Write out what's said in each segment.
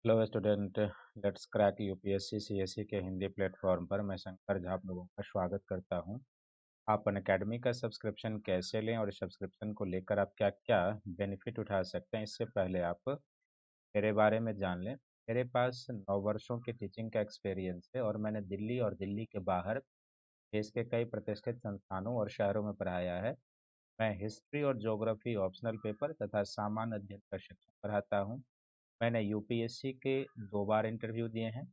Hello student. Let's crack UPSC CSE के Hindi platform पर मैं शंकर झा आप लोगों का स्वागत करता हूं। आप अनअकैडमी का सब्सक्रिप्शन कैसे लें और इस सब्सक्रिप्शन को लेकर आप क्या क्या बेनिफिट उठा सकते हैं, इससे पहले आप मेरे बारे में जान लें। मेरे पास 9 वर्षों की टीचिंग का एक्सपीरियंस है और मैंने दिल्ली और दिल्ली के बाहर देश के कई प्रतिष्ठित संस्थानों और शहरों में पढ़ाया है। मैं हिस्ट्री और ज्योग्राफी ऑप्शनल पेपर तथा सामान्य अध्ययन का शिक्षण पढ़ाता हूँ। मैंने यूपीएससी के 2 बार इंटरव्यू दिए हैं,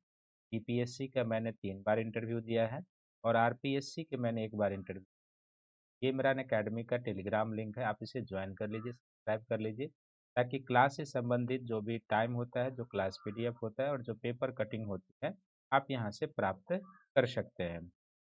टीपीएससी का मैंने 3 बार इंटरव्यू दिया है और आरपीएससी के मैंने 1 बार इंटरव्यू। ये मेरा अनअकैडमी का टेलीग्राम लिंक है, आप इसे ज्वाइन कर लीजिए, सब्सक्राइब कर लीजिए, ताकि क्लास से संबंधित जो भी टाइम होता है, जो क्लास पीडीएफ होता है और जो पेपर कटिंग होती है, आप यहाँ से प्राप्त कर सकते हैं।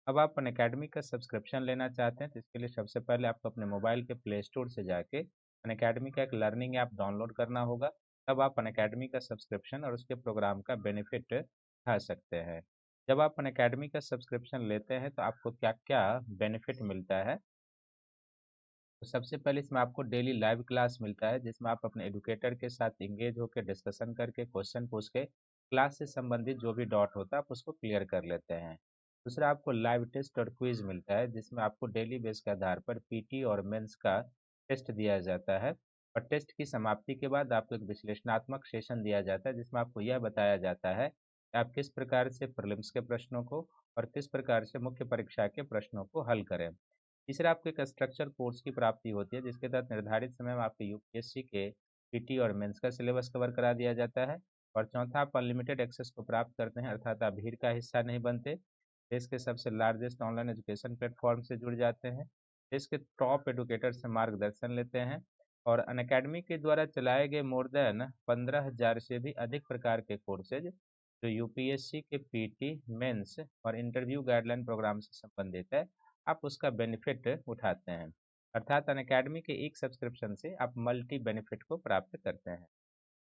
अब आप अनअकैडमी का सब्सक्रिप्शन लेना चाहते हैं तो इसके लिए सबसे पहले आपको अपने मोबाइल के प्ले स्टोर से जाके अनअकैडमी का एक लर्निंग ऐप डाउनलोड करना होगा। तब आप अनअकैडमी का सब्सक्रिप्शन और उसके प्रोग्राम का बेनिफिट उठा सकते हैं। जब आप अनअकैडमी का सब्सक्रिप्शन लेते हैं तो आपको क्या क्या बेनिफिट मिलता है। तो सबसे पहले इसमें आपको डेली लाइव क्लास मिलता है, जिसमें आप अपने एडुकेटर के साथ इंगेज होकर डिस्कशन करके क्वेश्चन पूछ के क्लास से संबंधित जो भी डाउट होता है आप उसको क्लियर कर लेते हैं। दूसरा, आपको लाइव टेस्ट और क्विज मिलता है, जिसमें आपको डेली बेस के आधार पर पीटी और मेंस का टेस्ट दिया जाता है। और टेस्ट की समाप्ति के बाद आपको एक विश्लेषणात्मक सेशन दिया जाता है, जिसमें आपको यह बताया जाता है कि आप किस प्रकार से प्रीलिम्स के प्रश्नों को और किस प्रकार से मुख्य परीक्षा के प्रश्नों को हल करें। तीसरा, आपको एक स्ट्रक्चर कोर्स की प्राप्ति होती है, जिसके तहत निर्धारित समय में आपके यूपीएससी के पीटी और मेंस का सिलेबस कवर करा दिया जाता है। और चौथा, आप अनलिमिटेड एक्सेस को प्राप्त करते हैं, अर्थात आप भीड़ का हिस्सा नहीं बनते। देश के सबसे लार्जेस्ट ऑनलाइन एजुकेशन प्लेटफॉर्म से जुड़ जाते हैं, देश के टॉप एडुकेटर से मार्गदर्शन लेते हैं और अनअकैडमी के द्वारा चलाए गए मोर देन 15,000 से भी अधिक प्रकार के कोर्सेज जो यूपीएससी के पीटी, मेंस और इंटरव्यू गाइडलाइन प्रोग्राम से संबंधित है, आप उसका बेनिफिट उठाते हैं। अर्थात अनअकैडमी के एक सब्सक्रिप्शन से आप मल्टी बेनिफिट को प्राप्त करते हैं।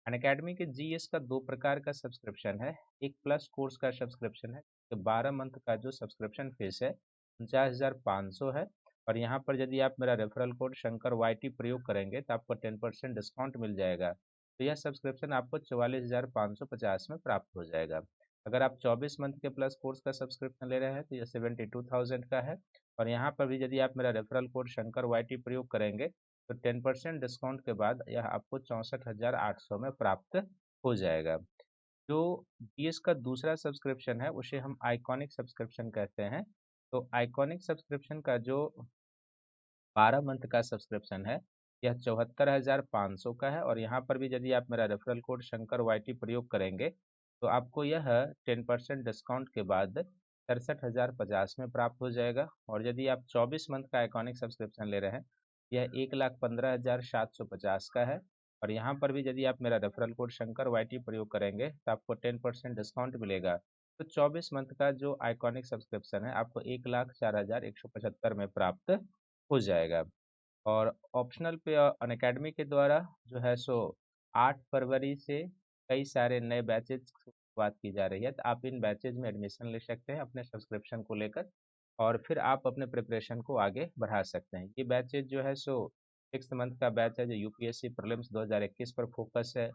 अनअकैडमी के जीएस का 2 प्रकार का सब्सक्रिप्शन है। एक प्लस कोर्स का सब्सक्रिप्शन है, तो 12 मंथ का जो सब्सक्रिप्शन फीस है 49,500 है। और यहाँ पर यदि आप मेरा रेफरल कोड शंकर वाई प्रयोग करेंगे तो आपको 10% डिस्काउंट मिल जाएगा। तो यह सब्सक्रिप्शन आपको 44,550 में प्राप्त हो जाएगा। अगर आप 24 मंथ के प्लस कोर्स का सब्सक्रिप्शन ले रहे हैं तो यह 72,000 का है। और यहाँ पर भी यदि आप मेरा रेफरल कोड शंकर वाई प्रयोग करेंगे तो 10% डिस्काउंट के बाद यह आपको 64,800 में प्राप्त हो जाएगा। जो जीएस का दूसरा सब्सक्रिप्शन है उसे हम आइकॉनिक सब्सक्रिप्शन कहते हैं। तो आइकॉनिक सब्सक्रिप्शन का जो 12 मंथ का सब्सक्रिप्शन है यह 74,500 का है। और यहाँ पर भी यदि आप मेरा रेफरल कोड शंकर वाई प्रयोग करेंगे तो आपको यह 10% डिस्काउंट के बाद 63,050 में प्राप्त हो जाएगा। और यदि आप 24 मंथ का आइकॉनिक सब्सक्रिप्शन ले रहे हैं, यह 1,15,750 का है। और यहाँ पर भी यदि आप मेरा रेफरल कोड शंकर वाई प्रयोग करेंगे तो आपको 10% डिस्काउंट मिलेगा। तो 24 मंथ का जो आइकॉनिक सब्सक्रिप्शन है आपको 1,04,175 में प्राप्त हो जाएगा। और ऑप्शनल पे अनअकैडमी के द्वारा जो है सो 8 फरवरी से कई सारे नए बैचेज की शुरुआत की जा रही है, तो आप इन बैचेज में एडमिशन ले सकते हैं अपने सब्सक्रिप्शन को लेकर और फिर आप अपने प्रिपरेशन को आगे बढ़ा सकते हैं। ये बैचेज जो है सो 6 मंथ का बैच है जो यूपीएससी प्रीलिम्स 2021 पर फोकस है।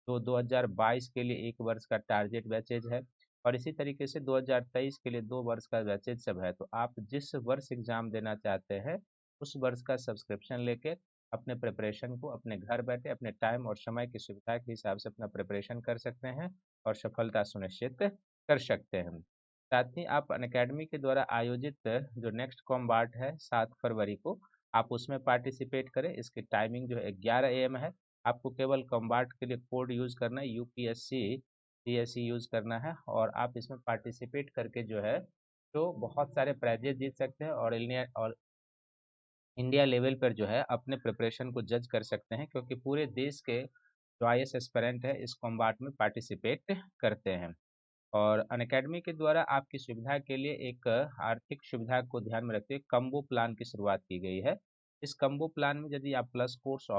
तो 2022 के लिए 1 वर्ष का टारगेट बैचेज है और इसी तरीके से 2023 के लिए 2 वर्ष का बैचेज सब है। तो आप जिस वर्ष एग्जाम देना चाहते हैं उस वर्ष का सब्सक्रिप्शन लेके अपने प्रिपरेशन को अपने घर बैठे अपने टाइम और समय की सुविधा के हिसाब से अपना प्रिपरेशन कर सकते हैं और सफलता सुनिश्चित कर सकते हैं। साथ ही आप अनअकैडमी के द्वारा आयोजित जो नेक्स्ट कॉम्बाट है 7 फरवरी को, आप उसमें पार्टिसिपेट करें। इसकी टाइमिंग जो है 11 AM है। आपको केवल कॉम्बाट के लिए कोड यूज़ करना है, यूपीएससी सीएसई यूज़ करना है और आप इसमें पार्टिसिपेट करके जो है तो बहुत सारे प्राइजेज जीत सकते हैं और इंडिया लेवल पर जो है अपने प्रिपरेशन को जज कर सकते हैं, क्योंकि पूरे देश के जो आईएएस एस्पिरेंट है इस कॉम्बाट में पार्टिसिपेट करते हैं। और अनअकैडमी के द्वारा आपकी सुविधा के लिए एक आर्थिक सुविधा को ध्यान में रखते हुए कम्बो प्लान की शुरुआत की गई है। इस कम्बो प्लान में यदि आप प्लस कोर्स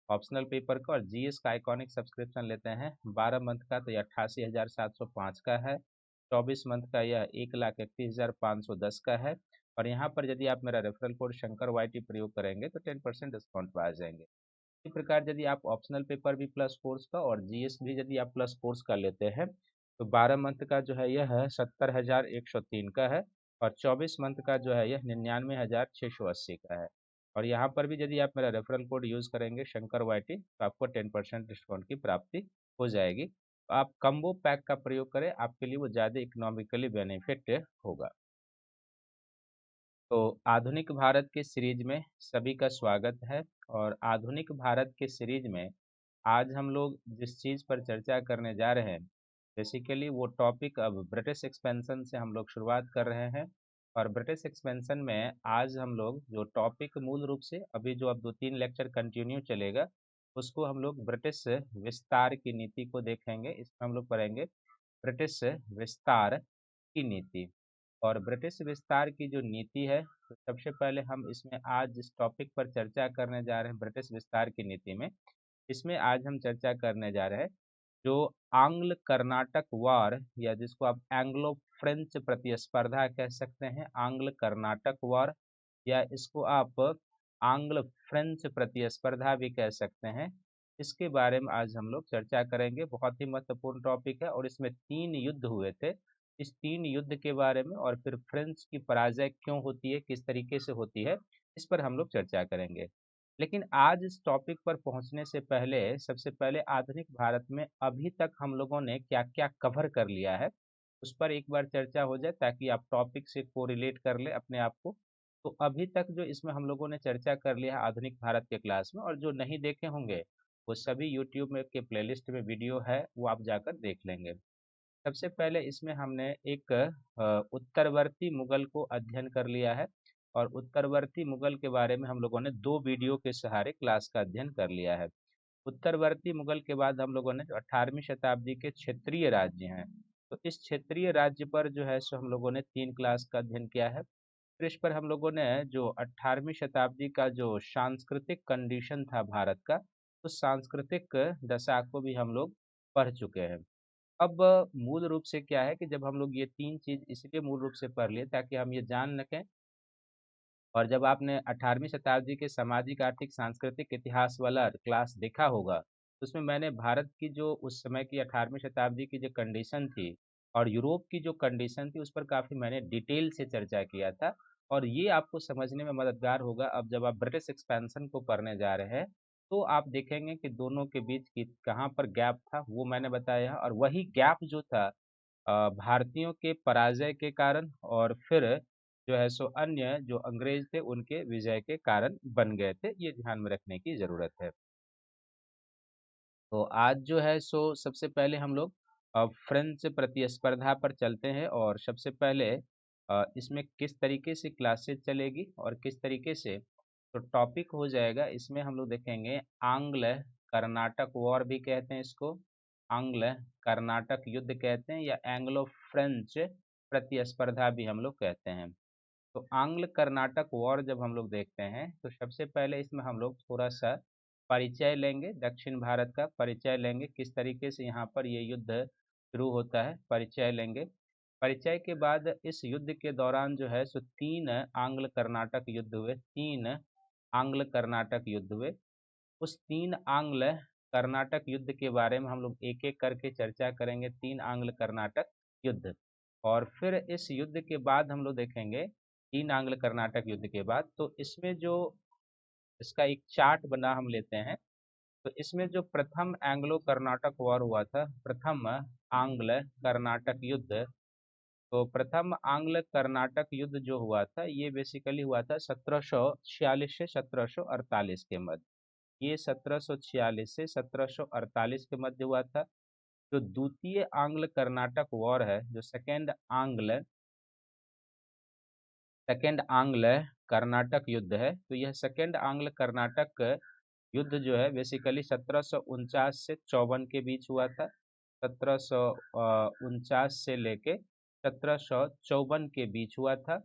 ऑप्शनल पेपर का और जीएस का आइकॉनिक सब्सक्रिप्शन लेते हैं 12 मंथ का, तो यह 88,705 का है। 24 मंथ का यह 1,31,510 का है। और यहाँ पर यदि आप मेरा रेफरल कोड शंकर वाई प्रयोग करेंगे तो 10% डिस्काउंट पर आ जाएंगे। इसी प्रकार यदि आप ऑप्शनल पेपर भी +4 का और जीएस भी यदि आप +4 का लेते हैं तो 12 मंथ का जो है यह है 70,103 का है और 24 मंथ का जो है यह 99,680 का है। और यहाँ पर भी यदि आप मेरा रेफरल कोड यूज़ करेंगे शंकर वाईटी तो आपको 10% डिस्काउंट की प्राप्ति हो जाएगी। तो आप कम्बो पैक का प्रयोग करें, आपके लिए वो ज़्यादा इकोनॉमिकली बेनिफिट होगा। तो आधुनिक भारत के सीरीज में सभी का स्वागत है। और आधुनिक भारत के सीरीज में आज हम लोग जिस चीज़ पर चर्चा करने जा रहे हैं, बेसिकली वो टॉपिक अब ब्रिटिश एक्सपेंशन से हम लोग शुरुआत कर रहे हैं। और ब्रिटिश एक्सपेंशन में आज हम लोग जो टॉपिक मूल रूप से अभी जो अब 2-3 लेक्चर कंटिन्यू चलेगा, उसको हम लोग ब्रिटिश विस्तार की नीति को देखेंगे। इसमें हम लोग पढ़ेंगे ब्रिटिश विस्तार की नीति। और ब्रिटिश विस्तार की जो नीति है, तो सबसे पहले हम इसमें आज जिस टॉपिक पर चर्चा करने जा रहे हैं ब्रिटिश विस्तार की नीति में, इसमें आज हम चर्चा करने जा रहे हैं जो आंग्ल कर्नाटक वार या जिसको आप एंग्लो फ्रेंच प्रतिस्पर्धा कह सकते हैं, आंग्ल कर्नाटक वार या इसको आप आंग्ल फ्रेंच प्रतिस्पर्धा भी कह सकते हैं। इसके बारे में आज हम लोग चर्चा करेंगे। बहुत ही महत्वपूर्ण टॉपिक है और इसमें 3 युद्ध हुए थे। इस 3 युद्ध के बारे में और फिर फ्रेंच की पराजय क्यों होती है, किस तरीके से होती है, इस पर हम लोग चर्चा करेंगे। लेकिन आज इस टॉपिक पर पहुंचने से पहले सबसे पहले आधुनिक भारत में अभी तक हम लोगों ने क्या-क्या कवर कर लिया है, उस पर एक बार चर्चा हो जाए ताकि आप टॉपिक से कोरिलेट कर ले अपने आप को। तो अभी तक जो इसमें हम लोगों ने चर्चा कर लिया है आधुनिक भारत के क्लास में, और जो नहीं देखे होंगे वो सभी यूट्यूब में के प्लेलिस्ट में वीडियो है, वो आप जाकर देख लेंगे। सबसे पहले इसमें हमने एक उत्तरवर्ती मुगल को अध्ययन कर लिया है। और उत्तरवर्ती मुगल के बारे में हम लोगों ने 2 वीडियो के सहारे क्लास का अध्ययन कर लिया है। उत्तरवर्ती मुगल के बाद हम लोगों ने जो 18वीं शताब्दी के क्षेत्रीय राज्य हैं, तो इस क्षेत्रीय राज्य पर जो है सो हम लोगों ने 3 क्लास का अध्ययन किया है। फिर इस पर हम लोगों ने जो 18वीं शताब्दी का जो सांस्कृतिक कंडीशन था भारत का, उस सांस्कृतिक दशा को भी हम लोग पढ़ चुके हैं। अब मूल रूप से क्या है कि जब हम लोग ये 3 चीज़ इसलिए मूल रूप से पढ़ लिए ताकि हम ये जान सकें। और जब आपने 18वीं शताब्दी के सामाजिक, आर्थिक, सांस्कृतिक इतिहास वाला क्लास देखा होगा, तो उसमें मैंने भारत की जो उस समय की 18वीं शताब्दी की जो कंडीशन थी और यूरोप की जो कंडीशन थी, उस पर काफ़ी मैंने डिटेल से चर्चा किया था। और ये आपको समझने में मददगार होगा अब जब आप ब्रिटिश एक्सपेंशन को पढ़ने जा रहे हैं, तो आप देखेंगे कि दोनों के बीच की कहाँ पर गैप था, वो मैंने बताया। और वही गैप जो था भारतीयों के पराजय के कारण और फिर जो है सो अन्य जो अंग्रेज थे उनके विजय के कारण बन गए थे, ये ध्यान में रखने की ज़रूरत है। तो आज जो है सो सबसे पहले हम लोग फ्रेंच प्रतिस्पर्धा पर चलते हैं। और सबसे पहले इसमें किस तरीके से क्लासेस चलेगी और किस तरीके से तो टॉपिक हो जाएगा, इसमें हम लोग देखेंगे आंग्ल कर्नाटक वॉर भी कहते हैं इसको, आंग्ल कर्नाटक युद्ध कहते हैं, या एंग्लो फ्रेंच प्रतिस्पर्धा भी हम लोग कहते हैं। तो आंग्ल कर्नाटक वॉर जब हम लोग देखते हैं तो सबसे पहले इसमें हम लोग थोड़ा सा परिचय लेंगे, दक्षिण भारत का परिचय लेंगे, किस तरीके से यहाँ पर ये युद्ध शुरू होता है, परिचय लेंगे। परिचय के बाद इस युद्ध के दौरान जो है सो 3 आंग्ल कर्नाटक युद्ध हुए, 3 आंग्ल कर्नाटक युद्ध हुए। उस 3 आंग्ल कर्नाटक युद्ध के बारे में हम लोग एक-एक करके चर्चा करेंगे, 3 आंग्ल कर्नाटक युद्ध। और फिर इस युद्ध के बाद हम लोग देखेंगे 3 आंग्ल कर्नाटक युद्ध के बाद, तो इसमें जो इसका एक चार्ट बना हम लेते हैं। तो इसमें जो प्रथम एंग्लो कर्नाटक वॉर हुआ था, प्रथम आंग्ल कर्नाटक युद्ध, तो प्रथम आंग्ल कर्नाटक युद्ध जो हुआ था ये बेसिकली हुआ था 1746 से 1748 के मध्य। ये 1746 से 1748 के मध्य हुआ था। जो द्वितीय आंग्ल कर्नाटक वॉर है, जो सेकेंड आंग्ल कर्नाटक युद्ध है, तो यह सेकेंड आंग्ल कर्नाटक युद्ध जो है बेसिकली 1749 से 54 के बीच हुआ था। 1749 से लेके 1754 के बीच हुआ था।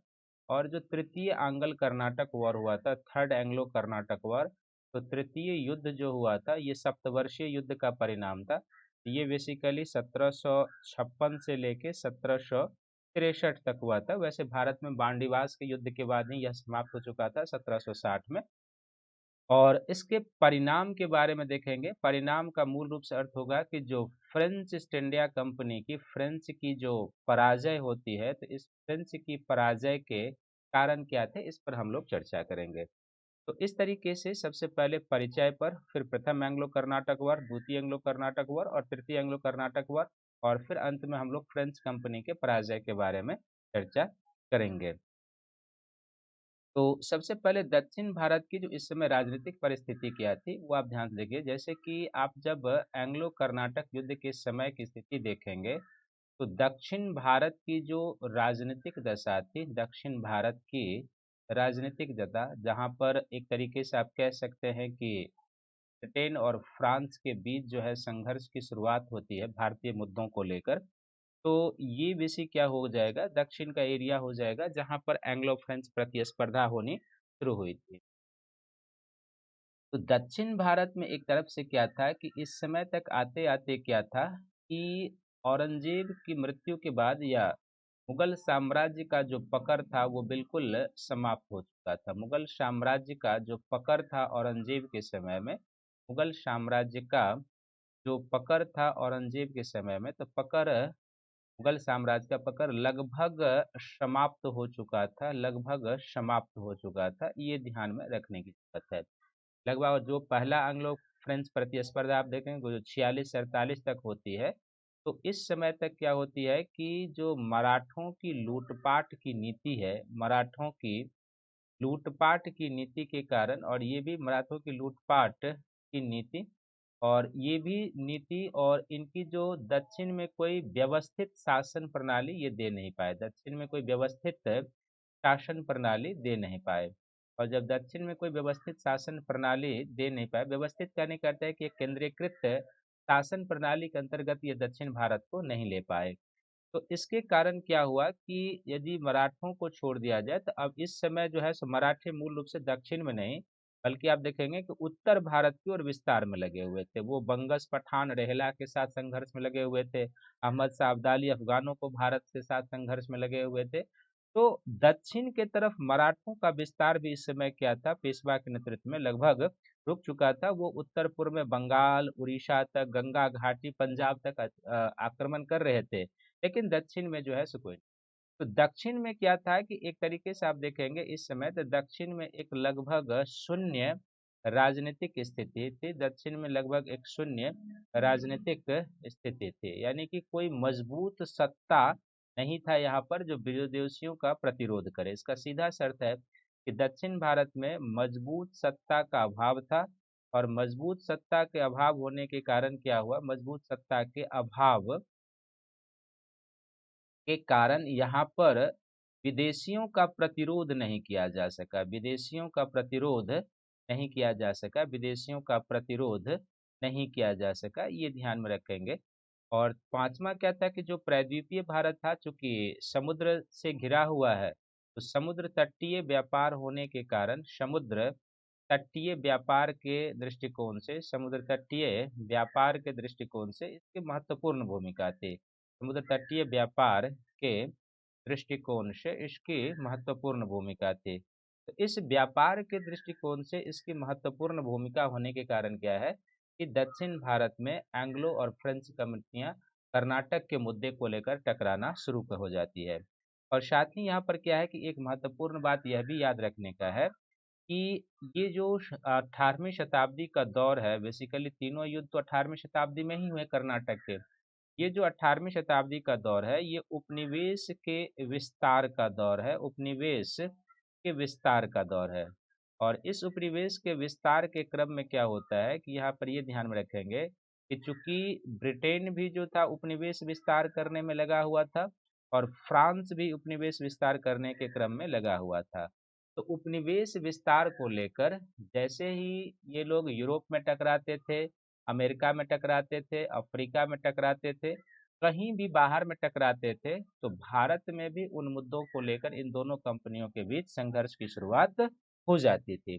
और जो तृतीय आंग्ल कर्नाटक वॉर हुआ था, थर्ड एंग्लो कर्नाटक वॉर, तो तृतीय युद्ध जो हुआ था ये सप्तवर्षीय युद्ध का परिणाम था। ये बेसिकली 1756 से लेके 1763 तक हुआ था। वैसे भारत में बांडीवास के युद्ध के बाद ही यह समाप्त हो चुका था 1760 में। और इसके परिणाम के बारे में देखेंगे। परिणाम का मूल रूप से अर्थ होगा कि जो फ्रेंच ईस्ट इंडिया कंपनी की फ्रेंच की जो पराजय होती है, तो इस फ्रेंच की पराजय के कारण क्या थे, इस पर हम लोग चर्चा करेंगे। तो इस तरीके से सबसे पहले परिचय पर, फिर प्रथम एंग्लो कर्नाटक वार, द्वितीय एंग्लो कर्नाटक वार और तृतीय एंग्लो कर्नाटक वार, और फिर अंत में हम लोग फ्रेंच कंपनी के पराजय के बारे में चर्चा करेंगे। तो सबसे पहले दक्षिण भारत की जो इस समय राजनीतिक परिस्थिति क्या थी, वो आप ध्यान से देखिए। जैसे कि आप जब एंग्लो कर्नाटक युद्ध के समय की स्थिति देखेंगे, तो दक्षिण भारत की जो राजनीतिक दशा थी, दक्षिण भारत की राजनीतिक दशा, जहाँ पर एक तरीके से आप कह सकते हैं कि ब्रिटेन और फ्रांस के बीच जो है संघर्ष की शुरुआत होती है भारतीय मुद्दों को लेकर। तो ये बेसिक क्या हो जाएगा, दक्षिण का एरिया हो जाएगा जहाँ पर एंग्लो फ्रेंच प्रतिस्पर्धा होनी शुरू हुई थी। तो दक्षिण भारत में एक तरफ से क्या था कि इस समय तक आते आते क्या था कि औरंगजेब की मृत्यु के बाद या मुगल साम्राज्य का जो पकड़ था वो बिल्कुल समाप्त हो चुका था। मुगल साम्राज्य का जो पकड़ था औरंगजेब के समय में, मुगल साम्राज्य का जो पकड़ था औरंगजेब के समय में, तो पकड़, मुगल साम्राज्य का पकड़ लगभग समाप्त हो चुका था, लगभग समाप्त हो चुका था। ये ध्यान में रखने की जरूरत है। लगभग जो पहला एंग्लो फ्रेंच प्रतिस्पर्धा आप देखेंगे जो 46-47 तक होती है, तो इस समय तक क्या होती है कि जो मराठों की लूटपाट की नीति है, मराठों की लूटपाट की नीति के कारण, और ये भी मराठों की लूटपाट की नीति, और ये भी नीति और इनकी जो दक्षिण में कोई व्यवस्थित शासन प्रणाली ये दे नहीं पाए, दक्षिण में कोई व्यवस्थित शासन प्रणाली दे नहीं पाए। और जब दक्षिण में कोई व्यवस्थित शासन प्रणाली दे नहीं पाए, व्यवस्थित कहने का अर्थ है कि एक केंद्रीकृत शासन प्रणाली के अंतर्गत ये दक्षिण भारत को नहीं ले पाए। तो इसके कारण क्या हुआ कि यदि मराठों को छोड़ दिया जाए, तो अब इस समय जो है सो मराठे मूल रूप से दक्षिण में नहीं, बल्कि आप देखेंगे कि उत्तर भारत की ओर विस्तार में लगे हुए थे। वो बंगस पठान रेहला के साथ संघर्ष में लगे हुए थे, अहमद शाह अब्दाली अफगानों को भारत के साथ संघर्ष में लगे हुए थे। तो दक्षिण के तरफ मराठों का विस्तार भी इस समय क्या था, पेशवा के नेतृत्व में लगभग रुक चुका था। वो उत्तर पूर्व में बंगाल, उड़ीसा तक, गंगा घाटी, पंजाब तक आक्रमण कर रहे थे, लेकिन दक्षिण में जो है सो कोई नहीं। तो दक्षिण में क्या था कि एक तरीके से आप देखेंगे इस समय, तो दक्षिण में एक लगभग शून्य राजनीतिक स्थिति थी, दक्षिण में लगभग एक शून्य राजनीतिक स्थिति थी, यानी कि कोई मजबूत सत्ता नहीं था यहाँ पर जो विदेशियों का प्रतिरोध करे। इसका सीधा सा अर्थ है कि दक्षिण भारत में मजबूत सत्ता का अभाव था, और मजबूत सत्ता के अभाव होने के कारण क्या हुआ, मजबूत सत्ता के अभाव के कारण यहाँ पर विदेशियों का प्रतिरोध नहीं किया जा सका, विदेशियों का प्रतिरोध नहीं किया जा सका, विदेशियों का प्रतिरोध नहीं किया जा सका, ये ध्यान में रखेंगे। और पांचवा क्या था कि जो प्रायद्वीपीय भारत था, चूंकि समुद्र से घिरा हुआ है, तो समुद्र तटीय व्यापार होने के कारण, समुद्र तटीय व्यापार के दृष्टिकोण से, समुद्र तटीय व्यापार के दृष्टिकोण से इसकी महत्वपूर्ण भूमिका थी। समुद्र तटीय व्यापार के दृष्टिकोण से इसकी महत्वपूर्ण भूमिका थी। तो इस व्यापार के दृष्टिकोण से इसकी महत्वपूर्ण भूमिका होने के कारण क्या है कि दक्षिण भारत में एंग्लो और फ्रेंच कंपनियां कर्नाटक के मुद्दे को लेकर टकराना शुरू हो जाती है। और साथ ही यहाँ पर क्या है कि एक महत्वपूर्ण बात यह भी याद रखने का है कि ये जो 18वीं शताब्दी का दौर है, बेसिकली तीनों युद्ध तो 18वीं शताब्दी में ही हुए कर्नाटक के। ये जो 18वीं शताब्दी का दौर है, ये उपनिवेश के विस्तार का दौर है, उपनिवेश के विस्तार का दौर है। और इस उपनिवेश के विस्तार के क्रम में क्या होता है कि यहाँ पर ये ध्यान में रखेंगे कि चूंकि ब्रिटेन भी जो था उपनिवेश विस्तार करने में लगा हुआ था, और फ्रांस भी उपनिवेश विस्तार करने के क्रम में लगा हुआ था। तो उपनिवेश विस्तार को लेकर जैसे ही ये लोग यूरोप में टकराते थे, अमेरिका में टकराते थे, अफ्रीका में टकराते थे, कहीं भी बाहर में टकराते थे, तो भारत में भी उन मुद्दों को लेकर इन दोनों कंपनियों के बीच संघर्ष की शुरुआत हो जाती थी।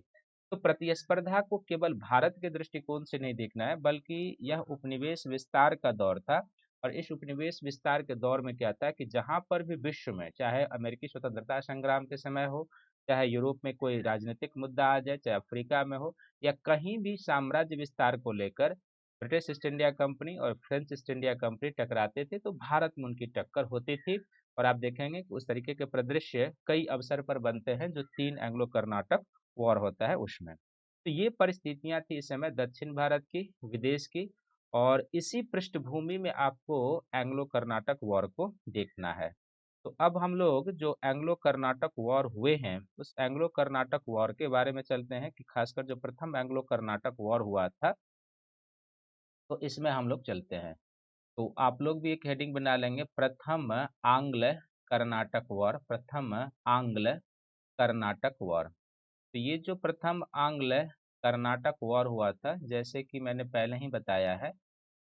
तो प्रतिस्पर्धा को केवल भारत के दृष्टिकोण से नहीं देखना है, बल्कि यह उपनिवेश विस्तार का दौर था। और इस उपनिवेश विस्तार के दौर में क्या था कि जहां पर भी विश्व में, चाहे अमेरिकी स्वतंत्रता संग्राम के समय हो, चाहे यूरोप में कोई राजनीतिक मुद्दा आ जाए, चाहे अफ्रीका में हो, या कहीं भी साम्राज्य विस्तार को लेकर ब्रिटिश ईस्ट इंडिया कंपनी और फ्रेंच ईस्ट इंडिया कंपनी टकराते थे, तो भारत में उनकी टक्कर होती थी। और आप देखेंगे कि उस तरीके के परिदृश्य कई अवसर पर बनते हैं, जो तीन एंग्लो कर्नाटक वॉर होता है उसमें। तो ये परिस्थितियां थी इस समय दक्षिण भारत की, विदेश की, और इसी पृष्ठभूमि में आपको एंग्लो कर्नाटक वॉर को देखना है। तो अब हम लोग जो एंग्लो कर्नाटक वॉर हुए हैं, उस एंग्लो कर्नाटक वॉर के बारे में चलते हैं कि खासकर जो प्रथम एंग्लो कर्नाटक वॉर हुआ था, तो इसमें हम लोग चलते हैं। तो आप लोग भी एक हेडिंग बना लेंगे, प्रथम आंग्ल कर्नाटक वॉर, प्रथम आंग्ल कर्नाटक वॉर। तो ये जो प्रथम आंग्ल कर्नाटक वॉर हुआ था, जैसे कि मैंने पहले ही बताया है,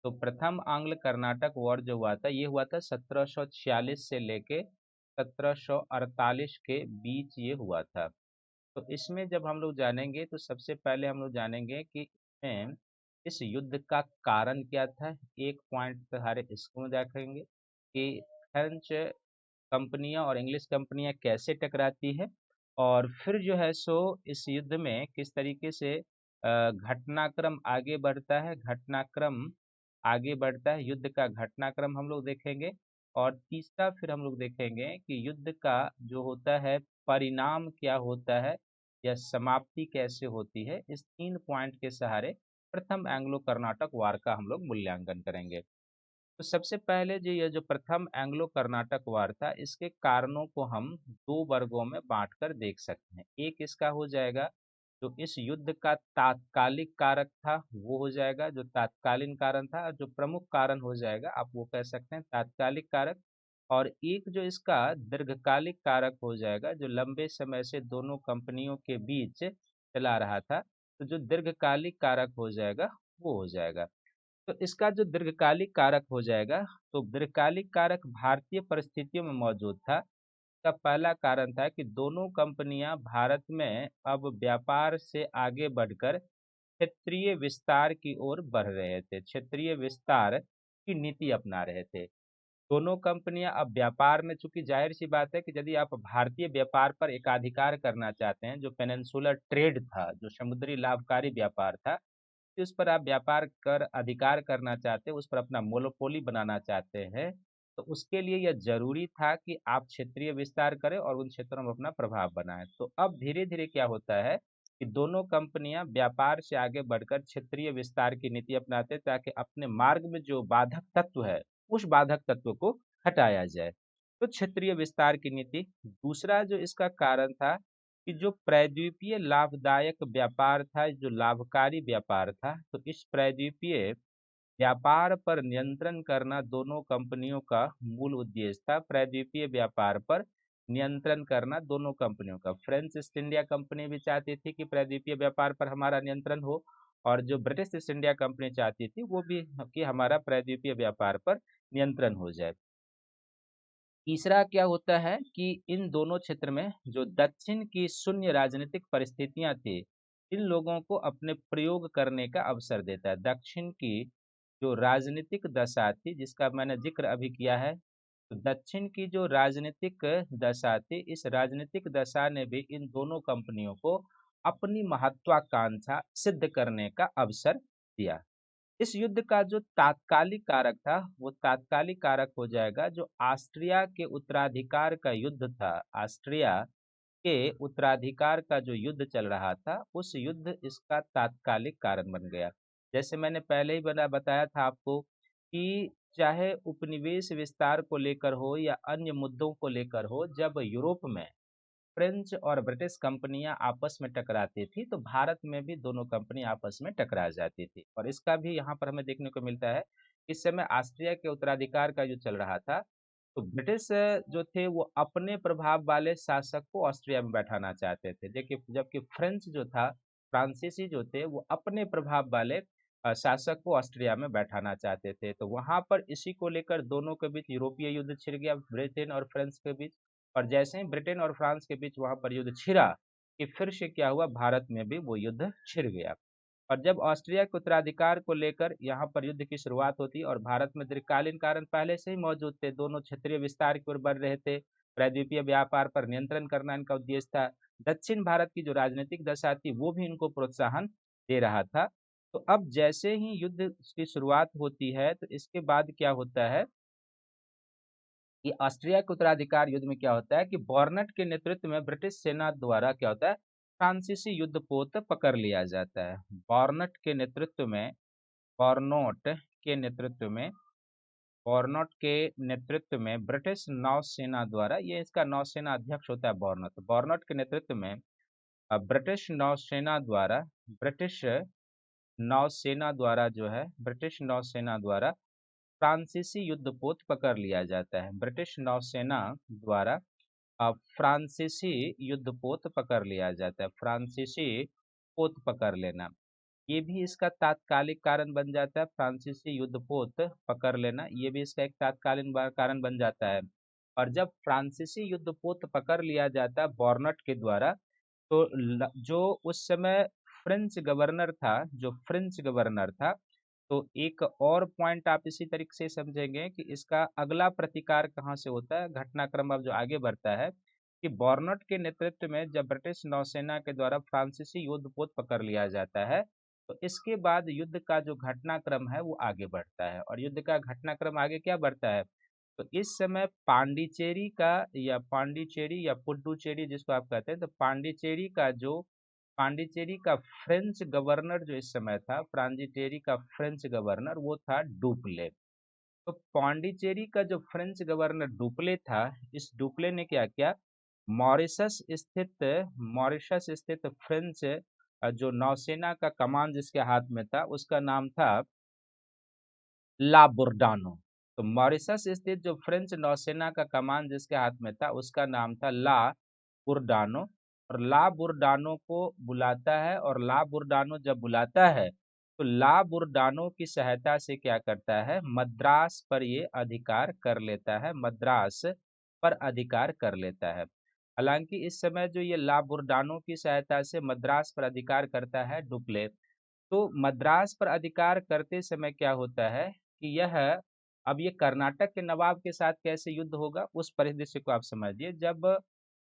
तो प्रथम आंग्ल कर्नाटक वॉर जो हुआ था, ये हुआ था 1746 से लेके 1748 के बीच ये हुआ था। तो इसमें जब हम लोग जानेंगे, तो सबसे पहले हम लोग जानेंगे कि इसमें इस युद्ध का कारण क्या था। एक पॉइंट सहारे इसको देखेंगे कि फ्रेंच कंपनियां और इंग्लिश कंपनियां कैसे टकराती है, और फिर जो है सो इस युद्ध में किस तरीके से घटनाक्रम आगे बढ़ता है, घटनाक्रम आगे बढ़ता है, युद्ध का घटनाक्रम हम लोग देखेंगे। और तीसरा फिर हम लोग देखेंगे कि युद्ध का जो होता है परिणाम क्या होता है, या समाप्ति कैसे होती है। इस तीन पॉइंट के सहारे प्रथम एंग्लो कर्नाटक वार का हम लोग मूल्यांकन करेंगे। तो सबसे पहले जो ये जो प्रथम एंग्लो कर्नाटक वार था, इसके कारणों को हम दो वर्गों में बांटकर देख सकते हैं। एक इसका हो जाएगा जो इस युद्ध का तात्कालिक कारक था, वो हो जाएगा जो तात्कालीन कारण था, और जो प्रमुख कारण हो जाएगा आप वो कह सकते हैं तात्कालिक कारक। और एक जो इसका दीर्घकालिक कारक हो जाएगा, जो लंबे समय से दोनों कंपनियों के बीच चला रहा था, तो जो दीर्घकालिक कारक हो जाएगा वो हो जाएगा। तो इसका जो दीर्घकालिक कारक हो जाएगा, तो दीर्घकालिक कारक भारतीय परिस्थितियों में मौजूद था। इसका पहला कारण था कि दोनों कंपनियां भारत में अब व्यापार से आगे बढ़कर क्षेत्रीय विस्तार की ओर बढ़ रहे थे, क्षेत्रीय विस्तार की नीति अपना रहे थे। दोनों कंपनियां अब व्यापार में, चूंकि जाहिर सी बात है कि यदि आप भारतीय व्यापार पर एकाधिकार करना चाहते हैं, जो पेनिनसुलर ट्रेड था, जो समुद्री लाभकारी व्यापार था, कि उस पर आप व्यापार कर अधिकार करना चाहते हैं, उस पर अपना मोनोपोली बनाना चाहते हैं, तो उसके लिए यह जरूरी था कि आप क्षेत्रीय विस्तार करें और उन क्षेत्रों में अपना प्रभाव बनाएं। तो अब धीरे धीरे क्या होता है कि दोनों कंपनियां व्यापार से आगे बढ़कर क्षेत्रीय विस्तार की नीति अपनाते हैं, ताकि अपने मार्ग में जो बाधक तत्व है, उस बाधक तत्व को हटाया जाए। तो क्षेत्रीय विस्तार की नीति। दूसरा जो इसका कारण था कि जो प्रायद्वीपीय लाभदायक व्यापार था, जो लाभकारी व्यापार था, तो इस प्रायद्वीपीय व्यापार पर नियंत्रण करना दोनों कंपनियों का मूल उद्देश्य था। प्रायद्वीपीय व्यापार पर नियंत्रण करना दोनों कंपनियों का, फ्रेंच ईस्ट इंडिया कंपनी भी चाहती थी कि प्रायद्वीपीय व्यापार पर हमारा नियंत्रण हो, और जो ब्रिटिश ईस्ट इंडिया कंपनी चाहती थी वो भी कि हमारा प्रायद्वीपीय व्यापार पर नियंत्रण हो जाए। तीसरा क्या होता है कि इन दोनों क्षेत्र में जो दक्षिण की शून्य राजनीतिक परिस्थितियां थी, इन लोगों को अपने प्रयोग करने का अवसर देता है। दक्षिण की जो राजनीतिक दशा थी, जिसका मैंने जिक्र अभी किया है, तो दक्षिण की जो राजनीतिक दशा थी, इस राजनीतिक दशा ने भी इन दोनों कंपनियों को अपनी महत्वाकांक्षा सिद्ध करने का अवसर दिया। इस युद्ध का जो तात्कालिक कारक था, वो तात्कालिक कारक हो जाएगा जो ऑस्ट्रिया के उत्तराधिकार का युद्ध था। ऑस्ट्रिया के उत्तराधिकार का जो युद्ध चल रहा था, उस युद्ध इसका तात्कालिक कारण बन गया। जैसे मैंने पहले ही बताया था आपको कि चाहे उपनिवेश विस्तार को लेकर हो या अन्य मुद्दों को लेकर हो, जब यूरोप में फ्रेंच और ब्रिटिश कंपनियां आपस में टकराती थी, तो भारत में भी दोनों कंपनी आपस में टकरा जाती थी। और इसका भी यहाँ पर हमें देखने को मिलता है, इस समय ऑस्ट्रिया के उत्तराधिकार का जो चल रहा था, तो ब्रिटिश जो थे वो अपने प्रभाव वाले शासक को ऑस्ट्रिया में बैठाना चाहते थे। देखिए, जबकि फ्रेंच जो था, फ्रांसीसी जो थे, वो अपने प्रभाव वाले शासक को ऑस्ट्रिया में बैठाना चाहते थे। तो वहां पर इसी को लेकर दोनों के बीच यूरोपीय युद्ध छिड़ गया, ब्रिटेन और फ्रांस के बीच। और जैसे ही ब्रिटेन और फ्रांस के बीच वहां पर युद्ध छिड़ा, कि फिर से क्या हुआ, भारत में भी वो युद्ध छिड़ गया। और जब ऑस्ट्रिया के उत्तराधिकार को लेकर यहाँ पर युद्ध की शुरुआत होती, और भारत में दीर्घकालीन कारण पहले से ही मौजूद थे, दोनों क्षेत्रीय विस्तार की ओर बढ़ रहे थे, प्रायद्वीपीय व्यापार पर नियंत्रण करना इनका उद्देश्य था। दक्षिण भारत की जो राजनीतिक दशा थी वो भी इनको प्रोत्साहन दे रहा था। तो अब जैसे ही युद्ध की शुरुआत होती है तो इसके बाद क्या होता है कि ऑस्ट्रिया के उत्तराधिकार युद्ध में क्या होता है कि बॉर्नट के नेतृत्व में ब्रिटिश सेना द्वारा क्या होता है, फ्रांसीसी युद्धपोत पकड़ लिया जाता है। बॉर्नट के नेतृत्व में बॉर्नोट के नेतृत्व में बॉर्नोट के नेतृत्व में ब्रिटिश नौसेना द्वारा, ये इसका नौसेना अध्यक्ष होता है बॉर्नोट, बॉर्नोट के नेतृत्व में ब्रिटिश नौसेना द्वारा जो है ब्रिटिश नौसेना द्वारा फ्रांसीसी युद्धपोत पकड़ लिया जाता है। ब्रिटिश नौसेना द्वारा फ्रांसीसी युद्धपोत पकड़ लिया जाता है। फ्रांसीसी पोत पकड़ लेना, ये भी इसका तात्कालिक कारण बन जाता है। फ्रांसीसी युद्धपोत पकड़ लेना, ये भी इसका एक तात्कालीन कारण बन जाता है। और जब फ्रांसीसी युद्धपोत पकड़ लिया जाता है बॉर्नट के द्वारा, तो जो उस समय फ्रेंच गवर्नर था, तो एक और पॉइंट आप इसी तरीके से समझेंगे कि इसका अगला प्रतिकार कहाँ से होता है। घटनाक्रम अब जो आगे बढ़ता है कि बॉर्नट के नेतृत्व में जब ब्रिटिश नौसेना के द्वारा फ्रांसीसी युद्धपोत पकड़ लिया जाता है, तो इसके बाद युद्ध का जो घटनाक्रम है वो आगे बढ़ता है। और युद्ध का घटनाक्रम आगे क्या बढ़ता है, तो इस समय पांडिचेरी या पुडुचेरी जिसको आप कहते हैं, तो पांडिचेरी का फ्रेंच गवर्नर जो इस समय था, पांडिचेरी का फ्रेंच गवर्नर वो था डुप्ले। तो पांडिचेरी का जो फ्रेंच गवर्नर डुप्ले था, इस डुप्ले ने क्या किया, मॉरिशस स्थित फ्रेंच जो नौसेना का कमान जिसके हाथ में था उसका नाम था ला बुर्डानो। तो मॉरिशस स्थित जो फ्रेंच नौसेना का कमान जिसके हाथ में था उसका नाम था ला बुर्डानो। और ला बुर्डानो को बुलाता है, और ला बुर्डानो जब बुलाता है तो ला बुर्डानो की सहायता से क्या करता है, मद्रास पर ये अधिकार कर लेता है, मद्रास पर अधिकार कर लेता है। हालांकि इस समय जो ये ला बुर्डानो की सहायता से मद्रास पर अधिकार करता है डुप्ले, तो मद्रास पर अधिकार करते समय क्या होता है कि यह अब ये कर्नाटक के नवाब के साथ कैसे युद्ध होगा उस परिदृश्य को आप समझिए। जब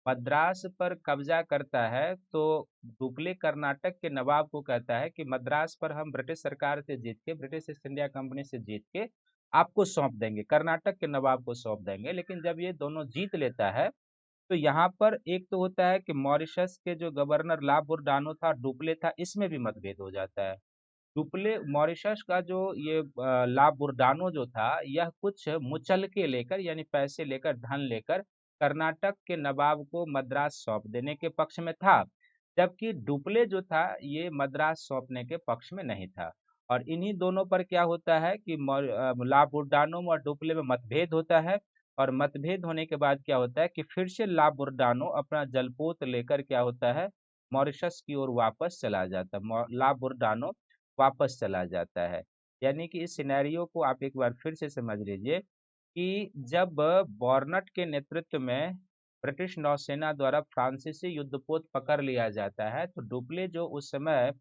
मद्रास पर कब्जा करता है तो डुप्ले कर्नाटक के नवाब को कहता है कि मद्रास पर हम ब्रिटिश सरकार से जीत के, ब्रिटिश ईस्ट इंडिया कंपनी से जीत के आपको सौंप देंगे, कर्नाटक के नवाब को सौंप देंगे। लेकिन जब ये दोनों जीत लेता है तो यहाँ पर एक तो होता है कि मॉरिशस के जो गवर्नर ला बुर्डानो था, डुप्ले था, इसमें भी मतभेद हो जाता है। डुप्ले मॉरिशस का जो ये ला बुर्डानो जो था, यह कुछ मुचलके लेकर यानी पैसे लेकर, धन लेकर कर्नाटक के नवाब को मद्रास सौंप देने के पक्ष में था, जबकि डुप्ले जो था ये मद्रास सौंपने के पक्ष में नहीं था। और इन्हीं दोनों पर क्या होता है कि ला बुर्डानो और डुप्ले में मतभेद होता है। और मतभेद होने के बाद क्या होता है कि फिर से ला बुर्डानो अपना जलपोत लेकर क्या होता है, मॉरिशस की ओर वापस चला जाता है। ला बुर्डानो वापस चला जाता है। यानी कि इस सिनेरियो को आप एक बार फिर से समझ लीजिए कि जब बॉर्नट के नेतृत्व में ब्रिटिश नौसेना द्वारा फ्रांसीसी युद्धपोत पकड़ लिया जाता है, तो डुप्ले जो उस समय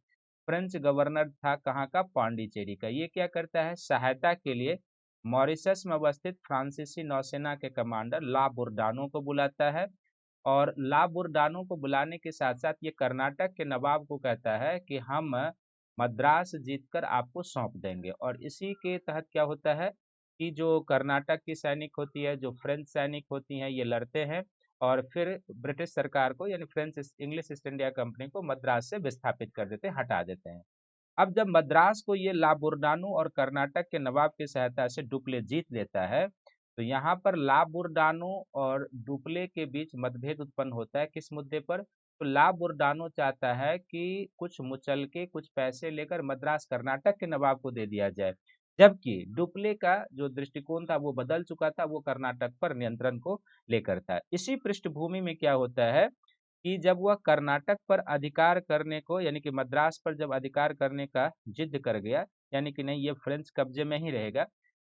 फ्रेंच गवर्नर था कहाँ का, पांडिचेरी का, ये क्या करता है, सहायता के लिए मॉरिशस में अवस्थित फ्रांसीसी नौसेना के कमांडर ला बुर्डानो को बुलाता है। और ला बुर्डानो को बुलाने के साथ साथ ये कर्नाटक के नवाब को कहता है कि हम मद्रास जीतकर आपको सौंप देंगे। और इसी के तहत क्या होता है कि जो कर्नाटक की सैनिक होती है, जो फ्रेंच सैनिक होती हैं, ये लड़ते हैं और फिर ब्रिटिश सरकार को यानी इंग्लिश ईस्ट इंडिया कंपनी को मद्रास से विस्थापित कर देते हैं, हटा देते हैं। अब जब मद्रास को ये ला बुर्डानो और कर्नाटक के नवाब की सहायता से डुप्ले जीत लेता है, तो यहाँ पर ला बुर्डानो और डुप्ले के बीच मतभेद उत्पन्न होता है। किस मुद्दे पर, तो ला बुर्डानो चाहता है कि कुछ मुचलके, कुछ पैसे लेकर मद्रास कर्नाटक के नवाब को दे दिया जाए, जबकि डुप्ले का जो दृष्टिकोण था वो बदल चुका था, वो कर्नाटक पर नियंत्रण को लेकर था। इसी पृष्ठभूमि में क्या होता है कि जब वह कर्नाटक पर अधिकार करने को यानी कि मद्रास पर जब अधिकार करने का जिद कर गया, यानी कि नहीं ये फ्रेंच कब्जे में ही रहेगा,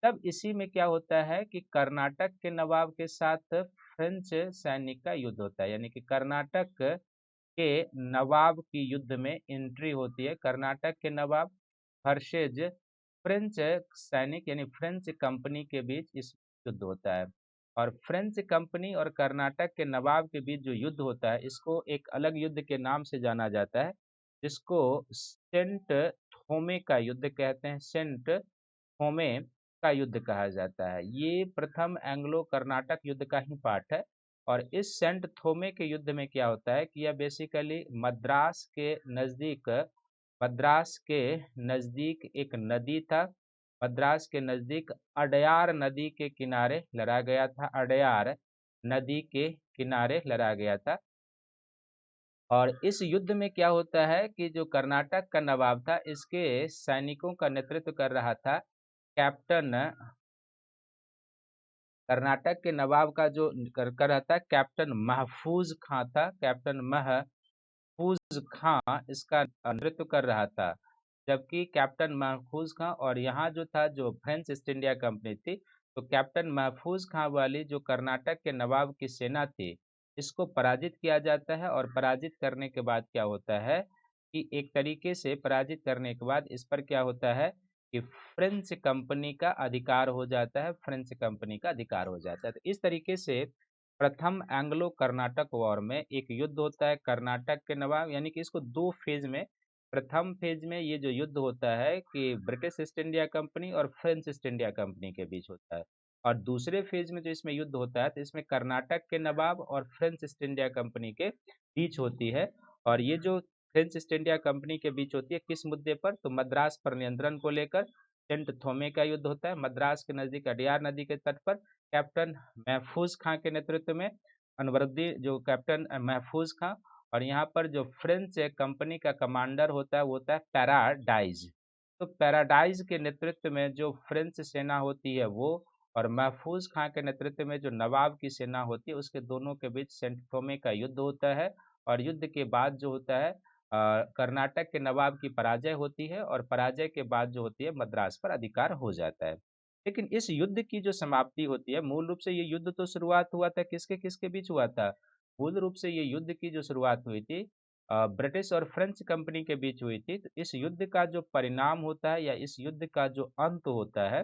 तब इसी में क्या होता है कि कर्नाटक के नवाब के साथ फ्रेंच सैनिक का युद्ध होता है। यानी कि कर्नाटक के नवाब की युद्ध में एंट्री होती है, कर्नाटक के नवाब वर्सेज फ्रेंच सैनिक यानी फ्रेंच कंपनी के बीच इस युद्ध होता है। और फ्रेंच कंपनी और कर्नाटक के नवाब के बीच जो युद्ध होता है इसको एक अलग युद्ध के नाम से जाना जाता है, जिसको सेंट थोमे का युद्ध कहते हैं। सेंट थोमे का युद्ध कहा जाता है। ये प्रथम एंग्लो कर्नाटक युद्ध का ही पार्ट है। और इस सेंट थोमे के युद्ध में क्या होता है कि यह बेसिकली मद्रास के नजदीक एक नदी था। मद्रास के नजदीक अडयार नदी के किनारे लड़ा गया था। अडयार नदी के किनारे लड़ा गया था। और इस युद्ध में क्या होता है कि जो कर्नाटक का नवाब था, इसके सैनिकों का नेतृत्व कर रहा था कैप्टन। कर्नाटक के नवाब का जो कर रहा था कैप्टन महफूज खां था। कैप्टन महफूज खां इसका नेतृत्व कर रहा था। जबकि कैप्टन महफूज खां और यहाँ जो था जो फ्रेंच ईस्ट इंडिया कंपनी थी, तो कैप्टन महफूज खां वाली जो कर्नाटक के नवाब की सेना थी, इसको पराजित किया जाता है। और पराजित करने के बाद क्या होता है कि एक तरीके से पराजित करने के बाद इस पर क्या होता है कि फ्रेंच कंपनी का अधिकार हो जाता है। फ्रेंच कंपनी का अधिकार हो जाता है। तो इस तरीके से प्रथम एंग्लो कर्नाटक वॉर में एक युद्ध होता है कर्नाटक के नवाब, यानी कि इसको दो फेज में, प्रथम फेज में ये जो युद्ध होता है कि ब्रिटिश ईस्ट इंडिया कंपनी और फ्रेंच ईस्ट इंडिया कंपनी के बीच होता है। और दूसरे फेज में जो इसमें युद्ध होता है तो इसमें कर्नाटक के नवाब और फ्रेंच ईस्ट इंडिया कंपनी के बीच होती है। और ये जो फ्रेंच ईस्ट इंडिया कंपनी के बीच होती है किस मुद्दे पर, तो मद्रास पर नियंत्रण को लेकर सेंट थोमे का युद्ध होता है। मद्रास के नजदीक अडयार नदी के तट पर कैप्टन महफूज खां के नेतृत्व में अनवरदी जो कैप्टन महफूज खां, और यहाँ पर जो फ्रेंच कंपनी का कमांडर होता है वो होता है पैराडाइज। तो पैराडाइज के नेतृत्व में जो फ्रेंच सेना होती है वो, और महफूज खां के नेतृत्व में जो नवाब की सेना होती है, उसके दोनों के बीच सेंट थोमे का युद्ध होता है। और युद्ध के बाद जो होता है कर्नाटक के नवाब की पराजय होती है, और पराजय के बाद जो होती है मद्रास पर अधिकार हो जाता है। लेकिन इस युद्ध की जो समाप्ति होती है, मूल रूप से ये युद्ध तो शुरुआत हुआ था किसके किसके बीच हुआ था, मूल रूप से ये युद्ध की जो शुरुआत हुई थी ब्रिटिश और फ्रेंच कंपनी के बीच हुई थी। तो इस युद्ध का जो परिणाम होता है या इस युद्ध का जो अंत होता है,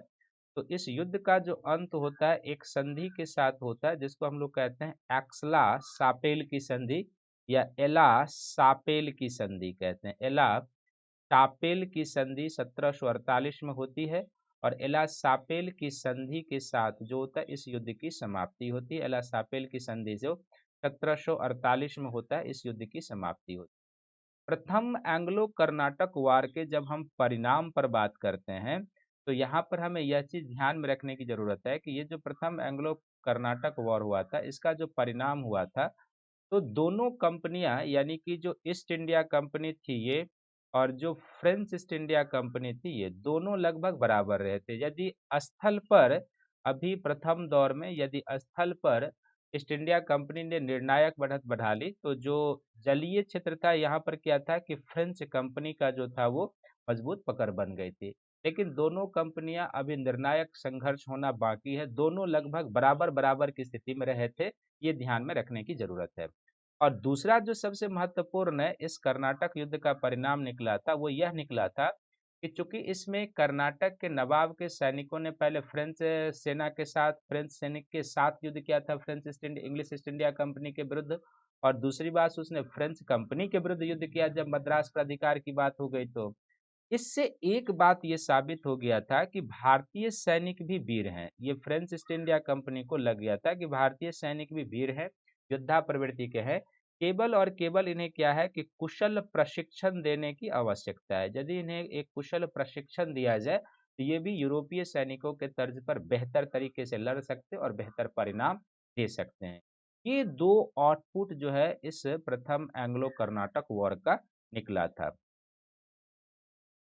तो इस युद्ध का जो अंत होता है एक संधि के साथ होता है, जिसको हम लोग कहते हैं एक्सला सापेल की संधि या एला सापेल की संधि कहते हैं। एला सापेल की संधि 1748 में होती है। और एला सापेल की संधि के साथ जो होता है इस युद्ध की समाप्ति होती है। एला सापेल की संधि जो 1748 में होता है, इस युद्ध की समाप्ति होती है। प्रथम एंग्लो कर्नाटक वार के जब हम परिणाम पर बात करते हैं, तो यहाँ पर हमें यह चीज ध्यान में रखने की जरूरत है कि ये जो प्रथम एंग्लो कर्नाटक वॉर हुआ था, इसका जो परिणाम हुआ था, तो दोनों कंपनियां यानी कि जो ईस्ट इंडिया कंपनी थी ये और जो फ्रेंच ईस्ट इंडिया कंपनी थी, ये दोनों लगभग बराबर रहे थे। यदि स्थल पर अभी प्रथम दौर में यदि स्थल पर ईस्ट इंडिया कंपनी ने निर्णायक बढ़त बढ़ा ली, तो जो जलीय क्षेत्र था यहाँ पर क्या था कि फ्रेंच कंपनी का जो था वो मजबूत पकड़ बन गई थी। लेकिन दोनों कंपनियां अभी निर्णायक संघर्ष होना बाकी है। दोनों लगभग बराबर बराबर की स्थिति में रहे थे, ये ध्यान में रखने की जरूरत है। और दूसरा जो सबसे महत्वपूर्ण है इस कर्नाटक युद्ध का परिणाम निकला था, वो यह निकला था कि चूंकि इसमें कर्नाटक के नवाब के सैनिकों ने पहले फ्रेंच सैनिक के साथ युद्ध किया था, इंग्लिश ईस्ट इंडिया कंपनी के विरुद्ध। और दूसरी बात उसने फ्रेंच कंपनी के विरुद्ध युद्ध किया जब मद्रास पर अधिकार की बात हो गई। तो इससे एक बात ये साबित हो गया था कि भारतीय सैनिक भी वीर हैं। ये फ्रेंच ईस्ट इंडिया कंपनी को लग गया था कि भारतीय सैनिक भी वीर हैं, योद्धा प्रवृत्ति के हैं। केवल और केवल इन्हें क्या है कि कुशल प्रशिक्षण देने की आवश्यकता है। यदि इन्हें एक कुशल प्रशिक्षण दिया जाए तो ये भी यूरोपीय सैनिकों के तर्ज पर बेहतर तरीके से लड़ सकते और बेहतर परिणाम दे सकते हैं। ये दो आउटपुट जो है इस प्रथम एंग्लो कर्नाटक वॉर का निकला था।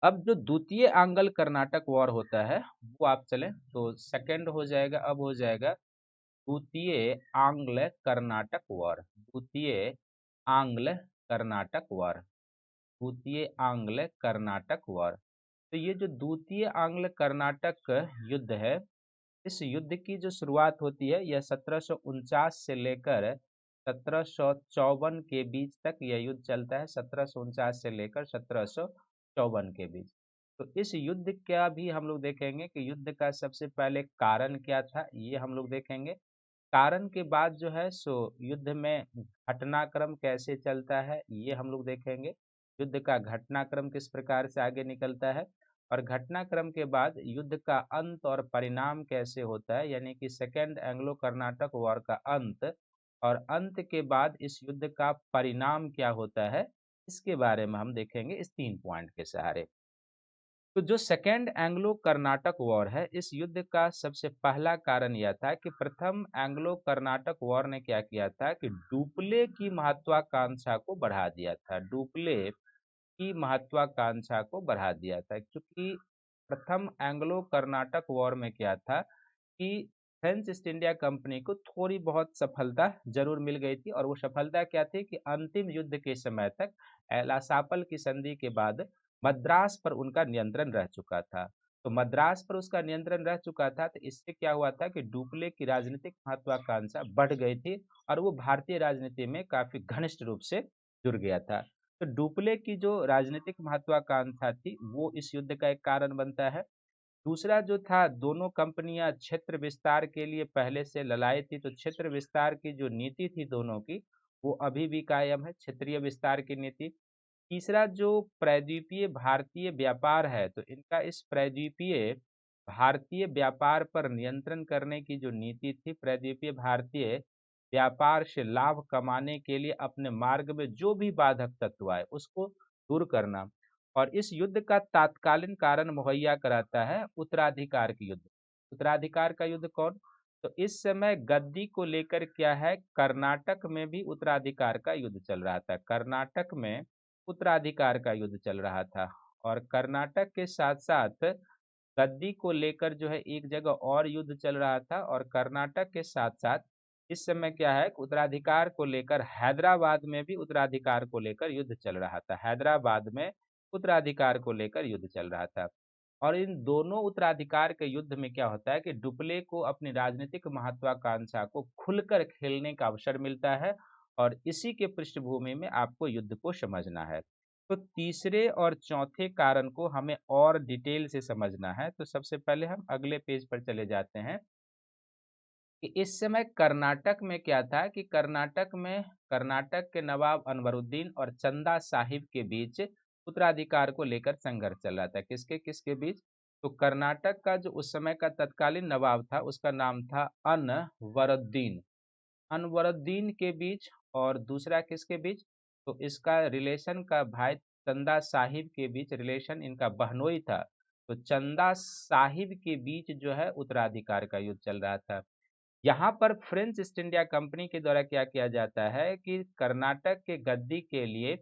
अब जो द्वितीय आंग्ल कर्नाटक वॉर होता है वो आप चले तो सेकंड हो जाएगा, अब हो जाएगा द्वितीय आंग्ल कर्नाटक वॉर। द्वितीय आंग्ल कर्नाटक वॉर। द्वितीय आंग्ल कर्नाटक वॉर। तो ये जो द्वितीय आंग्ल कर्नाटक युद्ध है, इस युद्ध की जो शुरुआत होती है यह 1749 से लेकर 1754 के बीच तक यह युद्ध चलता है। 1749 से लेकर 1754 के बीच। तो इस युद्ध का भी हम लोग देखेंगे कि युद्ध का सबसे पहले कारण क्या था, ये हम लोग देखेंगे। कारण के बाद जो है सो युद्ध में घटनाक्रम कैसे चलता है ये हम लोग देखेंगे। युद्ध का घटनाक्रम किस प्रकार से आगे निकलता है और घटनाक्रम के बाद युद्ध का अंत और परिणाम कैसे होता है, यानी कि सेकेंड एंग्लो कर्नाटक वॉर का अंत और अंत के बाद इस युद्ध का परिणाम क्या होता है, इसके बारे में हम देखेंगे इस 3 पॉइंट के सहारे। तो जो सेकेंड एंग्लो कर्नाटक वॉर है, इस युद्ध का सबसे पहला कारण यह था कि प्रथम एंग्लो कर्नाटक वॉर ने क्या किया था कि डुप्ले की महत्वाकांक्षा को बढ़ा दिया था। डुप्ले की महत्वाकांक्षा को बढ़ा दिया था, क्योंकि प्रथम एंग्लो कर्नाटक वॉर में क्या था कि फ्रेंच ईस्ट इंडिया कंपनी को थोड़ी बहुत सफलता जरूर मिल गई थी, और वो सफलता क्या थी कि अंतिम युद्ध के समय तक एलासापल की संधि के बाद मद्रास पर उनका नियंत्रण रह चुका था। तो मद्रास पर उसका नियंत्रण रह चुका था, तो इससे क्या हुआ था कि डुप्ले की राजनीतिक महत्वाकांक्षा बढ़ गई थी और वो भारतीय राजनीति में काफी घनिष्ठ रूप से जुड़ गया था। तो डुप्ले की जो राजनीतिक महत्वाकांक्षा थी वो इस युद्ध का एक कारण बनता है। दूसरा जो था, दोनों कंपनियां क्षेत्र विस्तार के लिए पहले से ललाई थी, तो क्षेत्र विस्तार की जो नीति थी दोनों की, वो अभी भी कायम है, क्षेत्रीय विस्तार की नीति। तीसरा जो प्रायद्वीपीय भारतीय व्यापार है, तो इनका इस प्रायद्वीपीय भारतीय व्यापार पर नियंत्रण करने की जो नीति थी, प्रायद्वीपीय भारतीय व्यापार से लाभ कमाने के लिए अपने मार्ग में जो भी बाधक तत्व आए उसको दूर करना। और इस युद्ध का तात्कालीन कारण मुहैया कराता है उत्तराधिकार की युद्ध। उत्तराधिकार का युद्ध कौन? तो इस समय गद्दी को लेकर क्या है, कर्नाटक में भी उत्तराधिकार का युद्ध चल रहा था। कर्नाटक में उत्तराधिकार का युद्ध चल रहा था और कर्नाटक के साथ साथ गद्दी को लेकर जो है एक जगह और युद्ध चल रहा था, और कर्नाटक के साथ साथ इस समय क्या है, उत्तराधिकार को लेकर हैदराबाद में भी उत्तराधिकार को लेकर युद्ध चल रहा था। हैदराबाद में उत्तराधिकार को लेकर युद्ध चल रहा था। और इन दोनों उत्तराधिकार के युद्ध में क्या होता है कि डुप्ले को अपनी राजनीतिक महत्वाकांक्षा को खुलकर खेलने का अवसर मिलता है, और इसी के पृष्ठभूमि में आपको युद्ध को समझना है। तो तीसरे और चौथे कारण को हमें और डिटेल से समझना है। तो सबसे पहले हम अगले पेज पर चले जाते हैं कि इस समय कर्नाटक में क्या था कि कर्नाटक के नवाब अनवरुद्दीन और चंदा साहिब के बीच उत्तराधिकार को लेकर संघर्ष चल रहा था। किसके किसके बीच? तो कर्नाटक का जो उस समय का तत्कालीन नवाब था उसका नाम था अनवरुद्दीन। अनवरुद्दीन के बीच और दूसरा किसके बीच? तो इसका रिलेशन का भाई चंदा साहिब के बीच, रिलेशन इनका बहनोई था। तो चंदा साहिब के बीच जो है उत्तराधिकार का युद्ध चल रहा था। यहाँ पर फ्रेंच ईस्ट इंडिया कंपनी के द्वारा क्या किया जाता है कि कर्नाटक के गद्दी के लिए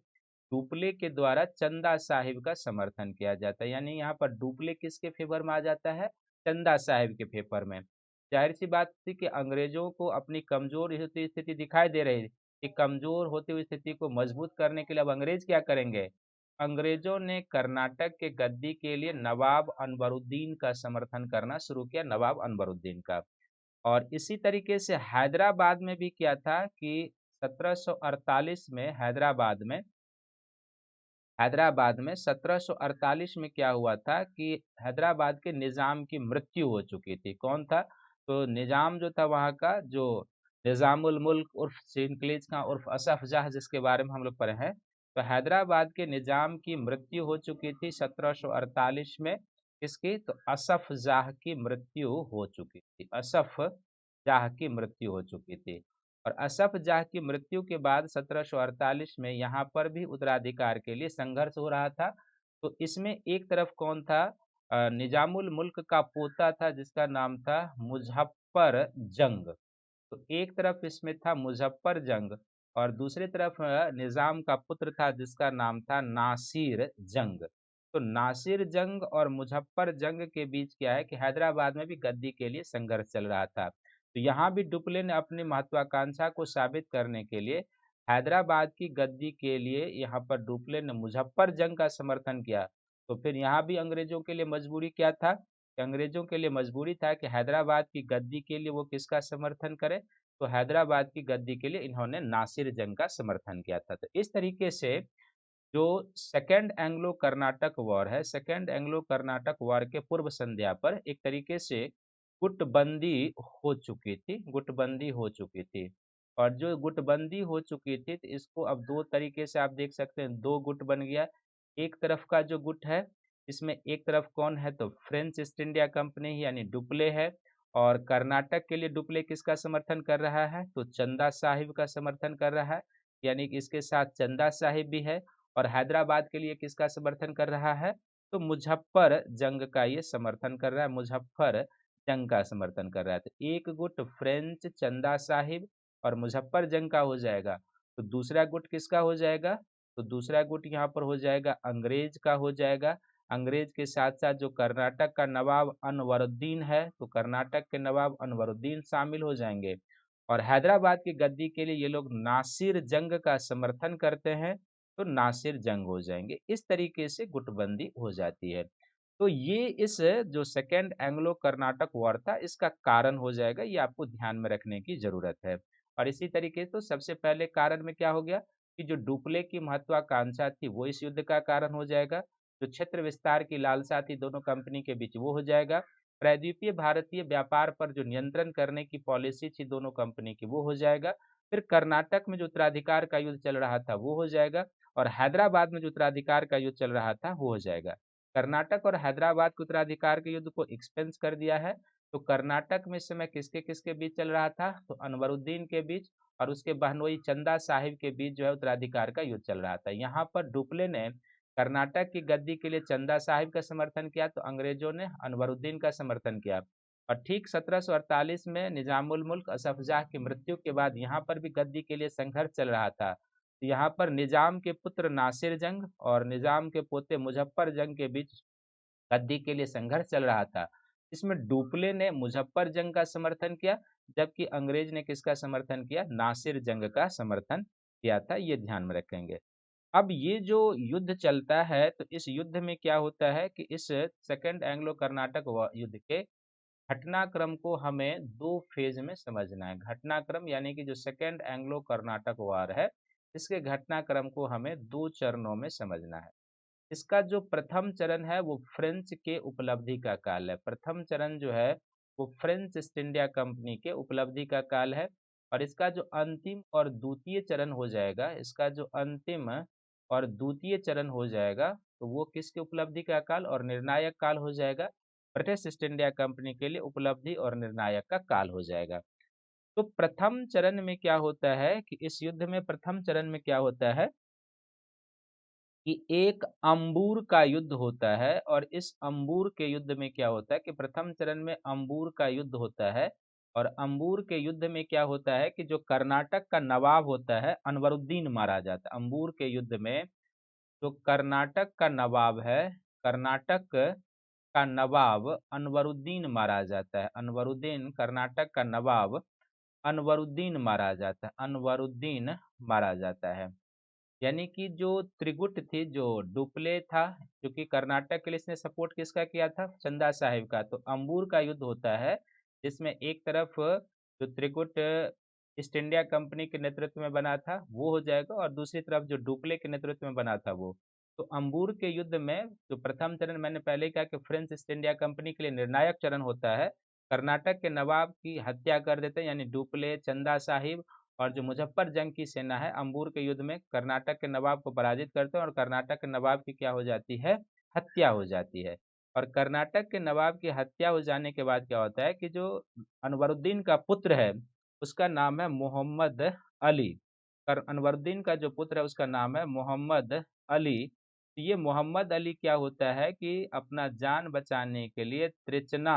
डुप्ले के द्वारा चंदा साहिब का समर्थन किया जाता है। यानी यहाँ पर डुप्ले किसके फेवर में आ जाता है? चंदा साहिब के फेवर में। जाहिर सी बात थी कि अंग्रेजों को अपनी कमजोर होती स्थिति दिखाई दे रही कि कमजोर होती हुई स्थिति को मजबूत करने के लिए अब अंग्रेज क्या करेंगे? अंग्रेजों ने कर्नाटक के गद्दी के लिए नवाब अनवरुद्दीन का समर्थन करना शुरू किया, नवाब अनवरुद्दीन का। और इसी तरीके से हैदराबाद में भी क्या था कि 1748 में हैदराबाद में 1748 में क्या हुआ था कि हैदराबाद के निजाम की मृत्यु हो चुकी थी। कौन था? तो निजाम जो था वहाँ का, जो निजामुल मुल्क उर्फ सिंकलिज खां उर्फ असफ जाह, जिसके बारे में हम लोग पढ़े हैं। तो हैदराबाद के निजाम की मृत्यु हो चुकी थी 1748 में। किसकी? तो असफ जाह की मृत्यु हो चुकी थी। असफ जाह की मृत्यु हो चुकी थी। और असफ जाह की मृत्यु के बाद 1748 में यहाँ पर भी उत्तराधिकार के लिए संघर्ष हो रहा था। तो इसमें एक तरफ कौन था? निजामुल मुल्क का पोता था जिसका नाम था मुजफ्फर जंग। तो एक तरफ इसमें था मुजफ्फर जंग और दूसरी तरफ निजाम का पुत्र था जिसका नाम था नासिर जंग। तो नासिर जंग और मुजफ्फर जंग के बीच क्या है कि हैदराबाद में भी गद्दी के लिए संघर्ष चल रहा था। तो यहाँ भी डुप्ले ने अपनी महत्वाकांक्षा को साबित करने के लिए हैदराबाद की गद्दी के लिए यहाँ पर डुप्ले ने मुजफ्फर जंग का समर्थन किया। तो फिर यहाँ भी अंग्रेजों के लिए मजबूरी क्या था कि अंग्रेजों के लिए मजबूरी था कि हैदराबाद की गद्दी के लिए वो किसका समर्थन करें? तो हैदराबाद की गद्दी के लिए इन्होंने नासिर जंग का समर्थन किया था। तो इस तरीके से जो सेकेंड एंग्लो कर्नाटक वॉर है, सेकेंड एंग्लो कर्नाटक वॉर के पूर्व संध्या पर एक तरीके से गुटबंदी हो चुकी थी, गुटबंदी हो चुकी थी। और जो गुटबंदी हो चुकी थी तो इसको अब 2 तरीके से आप देख सकते हैं, 2 गुट बन गया। एक तरफ का जो गुट है, इसमें एक तरफ कौन है तो फ्रेंच ईस्ट इंडिया कंपनी यानी डुप्ले है। और कर्नाटक के लिए डुप्ले किसका समर्थन कर रहा है तो चंदा साहिब का समर्थन कर रहा है, यानी कि इसके साथ चंदा साहिब भी है। और हैदराबाद के लिए किसका समर्थन कर रहा है तो मुजफ्फर जंग का ये समर्थन कर रहा है, मुजफ्फर जंग का समर्थन कर रहा है। तो एक गुट फ्रेंच चंदा साहिब और मुजफ्फर जंग का हो जाएगा। तो दूसरा गुट किसका हो जाएगा तो दूसरा गुट यहाँ पर हो जाएगा अंग्रेज का हो जाएगा। अंग्रेज के साथ साथ जो कर्नाटक का नवाब अनवरुद्दीन है तो कर्नाटक के नवाब अनवरुद्दीन शामिल हो जाएंगे। और हैदराबाद की गद्दी के लिए ये लोग नासिर जंग का समर्थन करते हैं तो नासिर जंग हो जाएंगे। इस तरीके से गुटबंदी हो जाती है। तो ये इस जो सेकेंड एंग्लो कर्नाटक वॉर था इसका कारण हो जाएगा, ये आपको ध्यान में रखने की जरूरत है। और इसी तरीके तो सबसे पहले कारण में क्या हो गया कि जो डुप्ले की महत्वाकांक्षा थी वो इस युद्ध का कारण हो जाएगा। जो क्षेत्र विस्तार की लालसा थी दोनों कंपनी के बीच वो हो जाएगा। प्रायद्वीपीय भारतीय व्यापार पर जो नियंत्रण करने की पॉलिसी थी दोनों कंपनी की वो हो जाएगा। फिर कर्नाटक में जो उत्तराधिकार का युद्ध चल रहा था वो हो जाएगा। और हैदराबाद में जो उत्तराधिकार का युद्ध चल रहा था वो हो जाएगा। कर्नाटक और हैदराबाद के उत्तराधिकार के युद्ध को एक्सपेंस कर दिया है। तो कर्नाटक में इस समय किसके किसके बीच चल रहा था तो अनवरुद्दीन के बीच और उसके बहनोई चंदा साहिब के बीच जो है उत्तराधिकार का युद्ध चल रहा था। यहाँ पर डुप्ले ने कर्नाटक की गद्दी के लिए चंदा साहिब का समर्थन किया तो अंग्रेजों ने अनवरुद्दीन का समर्थन किया। और ठीक 1748 में निजामुल मुल्क असफ जाह की मृत्यु के बाद यहाँ पर भी गद्दी के लिए संघर्ष चल रहा था। तो यहाँ पर निजाम के पुत्र नासिर जंग और निजाम के पोते मुजफ्फर जंग के बीच गद्दी के लिए संघर्ष चल रहा था। इसमें डुप्ले ने मुजफ्फर जंग का समर्थन किया, जबकि अंग्रेज ने किसका समर्थन किया नासिर जंग का समर्थन किया था, ये ध्यान में रखेंगे। अब ये जो युद्ध चलता है तो इस युद्ध में क्या होता है कि इस सेकंड एंग्लो कर्नाटक युद्ध के घटनाक्रम को हमें 2 फेज में समझना है। घटनाक्रम यानी कि जो सेकंड एंग्लो कर्नाटक वार है इसके घटनाक्रम को हमें 2 चरणों में समझना है। इसका जो प्रथम चरण है वो फ्रेंच के उपलब्धि का काल है। प्रथम चरण जो है वो फ्रेंच ईस्ट इंडिया कंपनी के उपलब्धि का काल है। और इसका जो अंतिम और द्वितीय चरण हो जाएगा, इसका जो अंतिम और द्वितीय चरण हो जाएगा तो वो किसके उपलब्धि का काल और निर्णायक काल हो जाएगा ब्रिटिश ईस्ट इंडिया कंपनी के लिए उपलब्धि और निर्णायक का काल हो जाएगा। तो प्रथम चरण में क्या होता है कि इस युद्ध में प्रथम चरण में क्या होता है कि एक अंबूर का युद्ध होता है। और इस अंबूर के युद्ध में क्या होता है कि प्रथम चरण में अंबूर का युद्ध होता है। और अंबूर के युद्ध में क्या होता है कि जो कर्नाटक का नवाब होता है अनवरुद्दीन मारा जाता है। अंबूर के युद्ध में जो कर्नाटक का नवाब है, कर्नाटक का नवाब अनवरुद्दीन मारा जाता है। अनवरुद्दीन कर्नाटक का नवाब अनवरुद्दीन मारा जाता है, अनवरुद्दीन मारा जाता है। यानी कि जो त्रिगुट थी, जो डुप्ले था, क्योंकि कर्नाटक के लिए इसने सपोर्ट किसका किया था चंदा साहिब का। तो अंबूर का युद्ध होता है जिसमें एक तरफ जो त्रिगुट ईस्ट इंडिया कंपनी के नेतृत्व में बना था वो हो जाएगा और दूसरी तरफ जो डुप्ले के नेतृत्व में बना था वो। तो अंबूर के युद्ध में जो प्रथम चरण मैंने पहले ही कहा कि फ्रेंच ईस्ट इंडिया कंपनी के लिए निर्णायक चरण होता है। कर्नाटक के नवाब की हत्या कर देते हैं यानी डुप्ले चंदा साहिब। और जो मुजफ्फर जंग की सेना है अंबूर के युद्ध में कर्नाटक के नवाब को पराजित करते हैं और कर्नाटक के नवाब की क्या हो जाती है हत्या हो जाती है। और कर्नाटक के नवाब की हत्या हो जाने के बाद क्या होता है कि जो अनवरुद्दीन का पुत्र है उसका नाम है मोहम्मद अली। कर अनवरुद्दीन का जो पुत्र है उसका नाम है मोहम्मद अली। तो ये मोहम्मद अली क्या होता है कि अपना जान बचाने के लिए त्रिचना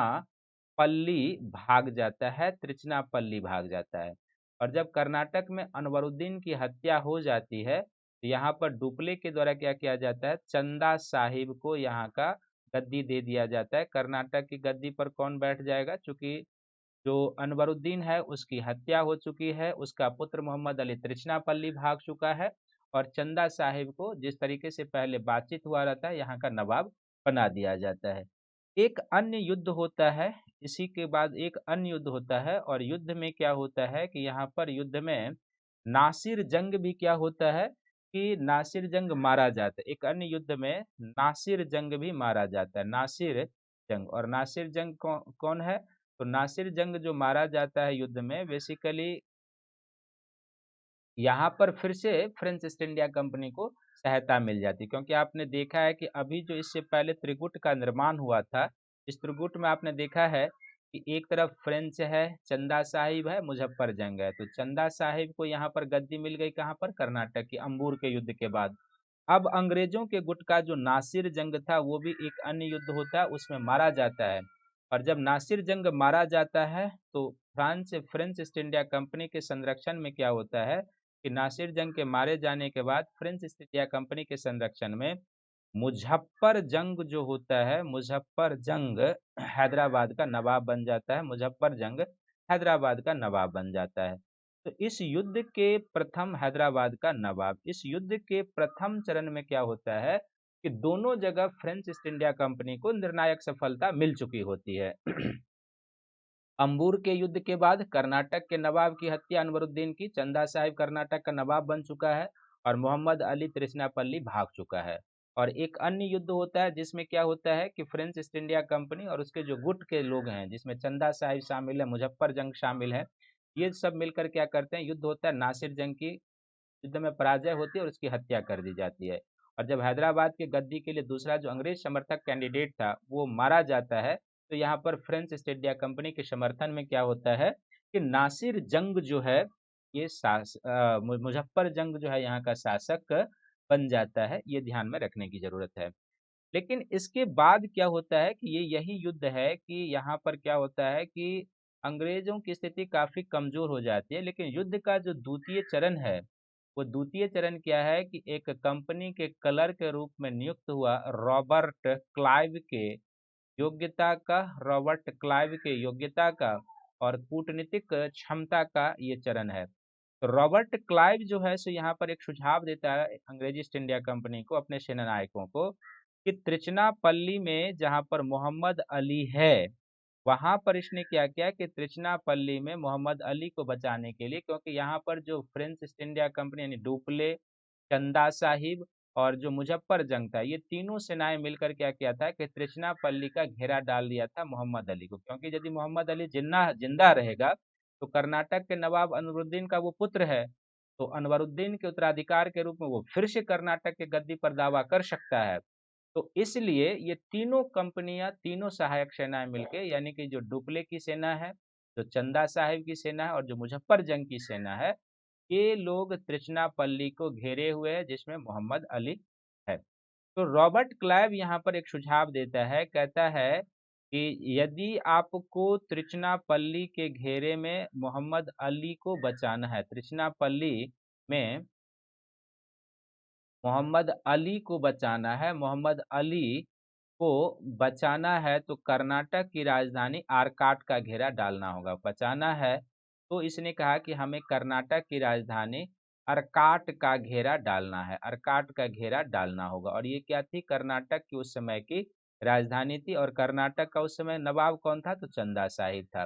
पल्ली भाग जाता है, त्रिचनापल्ली भाग जाता है। और जब कर्नाटक में अनवरुद्दीन की हत्या हो जाती है तो यहाँ पर डुप्ले के द्वारा क्या किया जाता है चंदा साहिब को यहाँ का गद्दी दे दिया जाता है। कर्नाटक की गद्दी पर कौन बैठ जाएगा, चूंकि जो अनवरुद्दीन है उसकी हत्या हो चुकी है, उसका पुत्र मोहम्मद अली त्रिचनापल्ली भाग चुका है। और चंदा साहिब को जिस तरीके से पहले बातचीत हुआ रहता है यहाँ का नवाब बना दिया जाता है। एक अन्य युद्ध होता है, इसी के बाद एक अन्य युद्ध होता है और युद्ध में क्या होता है कि यहाँ पर युद्ध में नासिर जंग भी क्या होता है कि नासिर जंग मारा जाता है। एक अन्य युद्ध में नासिर जंग भी मारा जाता है, नासिर जंग। और नासिर जंग कौन है तो नासिर जंग जो मारा जाता है युद्ध में, बेसिकली यहाँ पर फिर से फ्रेंच ईस्ट इंडिया कंपनी को सहायता मिल जाती है, क्योंकि आपने देखा है कि अभी जो इससे पहले त्रिगुट का निर्माण हुआ था, इस त्रिगुट में आपने देखा है कि एक तरफ फ्रेंच है, चंदा साहिब है, मुजफ्फर जंग है। तो चंदा साहिब को यहाँ पर गद्दी मिल गई, कहाँ पर? कर्नाटक की अंबूर के युद्ध के बाद। अब अंग्रेजों के गुट का जो नासिर जंग था, वो भी एक अन्य युद्ध होता है, उसमें मारा जाता है। और जब नासिर जंग मारा जाता है तो France French east India company के संरक्षण में क्या होता है कि नासिर जंग के मारे जाने के बाद फ्रेंच ईस्ट इंडिया कंपनी के संरक्षण में मुजफ्फर जंग जो होता है, मुजफ्फर जंग हैदराबाद का नवाब बन जाता है। मुजफ्फर जंग हैदराबाद का नवाब बन जाता है। तो इस युद्ध के प्रथम हैदराबाद का नवाब, इस युद्ध के प्रथम चरण में क्या होता है कि दोनों जगह फ्रेंच ईस्ट इंडिया कंपनी को निर्णायक सफलता मिल चुकी होती है। अंबूर के युद्ध के बाद कर्नाटक के नवाब की हत्या अनवरुद्दीन की, चंदा साहिब कर्नाटक का नवाब बन चुका है और मोहम्मद अली त्रिचनापल्ली भाग चुका है। और एक अन्य युद्ध होता है जिसमें क्या होता है कि फ्रेंच ईस्ट इंडिया कंपनी और उसके जो गुट के लोग हैं, जिसमें चंदा साहिब शामिल है, मुजफ्फर जंग शामिल है, ये सब मिलकर क्या करते हैं, युद्ध होता है। नासिर जंग की युद्ध में पराजय होती है और उसकी हत्या कर दी जाती है। और जब हैदराबाद के गद्दी के लिए दूसरा जो अंग्रेज समर्थक कैंडिडेट था वो मारा जाता है, तो यहाँ पर फ्रेंच ईस्ट इंडिया कंपनी के समर्थन में क्या होता है कि नासिर जंग जो है, ये मुजफ्फर जंग जो है यहाँ का शासक बन जाता है। ये ध्यान में रखने की जरूरत है। लेकिन इसके बाद क्या होता है कि ये यही युद्ध है कि यहाँ पर क्या होता है कि अंग्रेजों की स्थिति काफी कमजोर हो जाती है। लेकिन युद्ध का जो द्वितीय चरण है, वो द्वितीय चरण क्या है कि एक कंपनी के कलर के रूप में नियुक्त हुआ रॉबर्ट क्लाइव के योग्यता का और कूटनीतिक क्षमता का ये चरण है। तो रॉबर्ट क्लाइव जो है सो यहाँ पर एक सुझाव देता है अंग्रेजी ईस्ट इंडिया कंपनी को, अपने सेनानायकों को, कि त्रिचनापल्ली में जहाँ पर मोहम्मद अली है, वहां पर इसने क्या किया कि त्रिचनापल्ली में मोहम्मद अली को बचाने के लिए, क्योंकि यहाँ पर जो फ्रेंच ईस्ट इंडिया कंपनी यानी डुप्ले, चंदा साहिब और जो मुजफ्फर जंग था, ये तीनों सेनाएं मिलकर क्या किया था कि त्रिचनापल्ली का घेरा डाल दिया था मोहम्मद अली को। क्योंकि यदि मोहम्मद अली जिन्ना जिंदा रहेगा तो कर्नाटक के नवाब अनवरुद्दीन का वो पुत्र है, तो अनवरुद्दीन के उत्तराधिकार के रूप में वो फिर से कर्नाटक के गद्दी पर दावा कर सकता है। तो इसलिए ये तीनों कंपनियां, तीनों सहायक सेनाएं मिलके, यानी कि जो डुप्ले की सेना है, जो चंदा साहिब की सेना है और जो मुजफ्फर जंग की सेना है, ये लोग त्रिचनापल्ली को घेरे हुए हैं, जिसमें मोहम्मद अली है। तो रॉबर्ट क्लाइव यहाँ पर एक सुझाव देता है, कहता है कि यदि आपको त्रिचनापल्ली के घेरे में मोहम्मद अली को बचाना है, त्रिचनापल्ली में मोहम्मद अली को बचाना है, मोहम्मद अली को बचाना है, तो कर्नाटक की राजधानी आरकाट का घेरा डालना होगा। बचाना है तो इसने कहा कि हमें कर्नाटक की राजधानी अर्काट का घेरा डालना है, अर्काट का घेरा डालना होगा। और ये क्या थी? कर्नाटक की उस समय की राजधानी थी। और कर्नाटक का उस समय नवाब कौन था? तो चंदा साहिब था।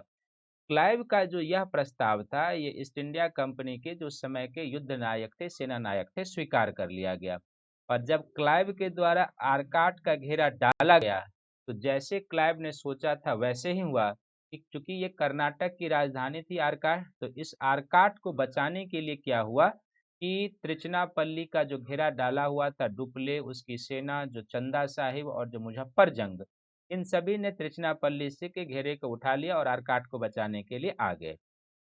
क्लाइव का जो यह प्रस्ताव था, ये ईस्ट इंडिया कंपनी के जो उस समय के युद्ध नायक थे, सेना नायक थे, स्वीकार कर लिया गया। और जब क्लाइव के द्वारा आरकाट का घेरा डाला गया, तो जैसे क्लाइव ने सोचा था वैसे ही हुआ कि चूंकि ये कर्नाटक की राजधानी थी आरकाट, तो इस आरकाट को बचाने के लिए क्या हुआ कि त्रिचनापल्ली का जो घेरा डाला हुआ था, डुप्ले, उसकी सेना, जो चंदा साहिब और जो मुजफ्फर जंग, इन सभी ने त्रिचनापल्ली से के घेरे को उठा लिया और आरकाट को बचाने के लिए आ गए।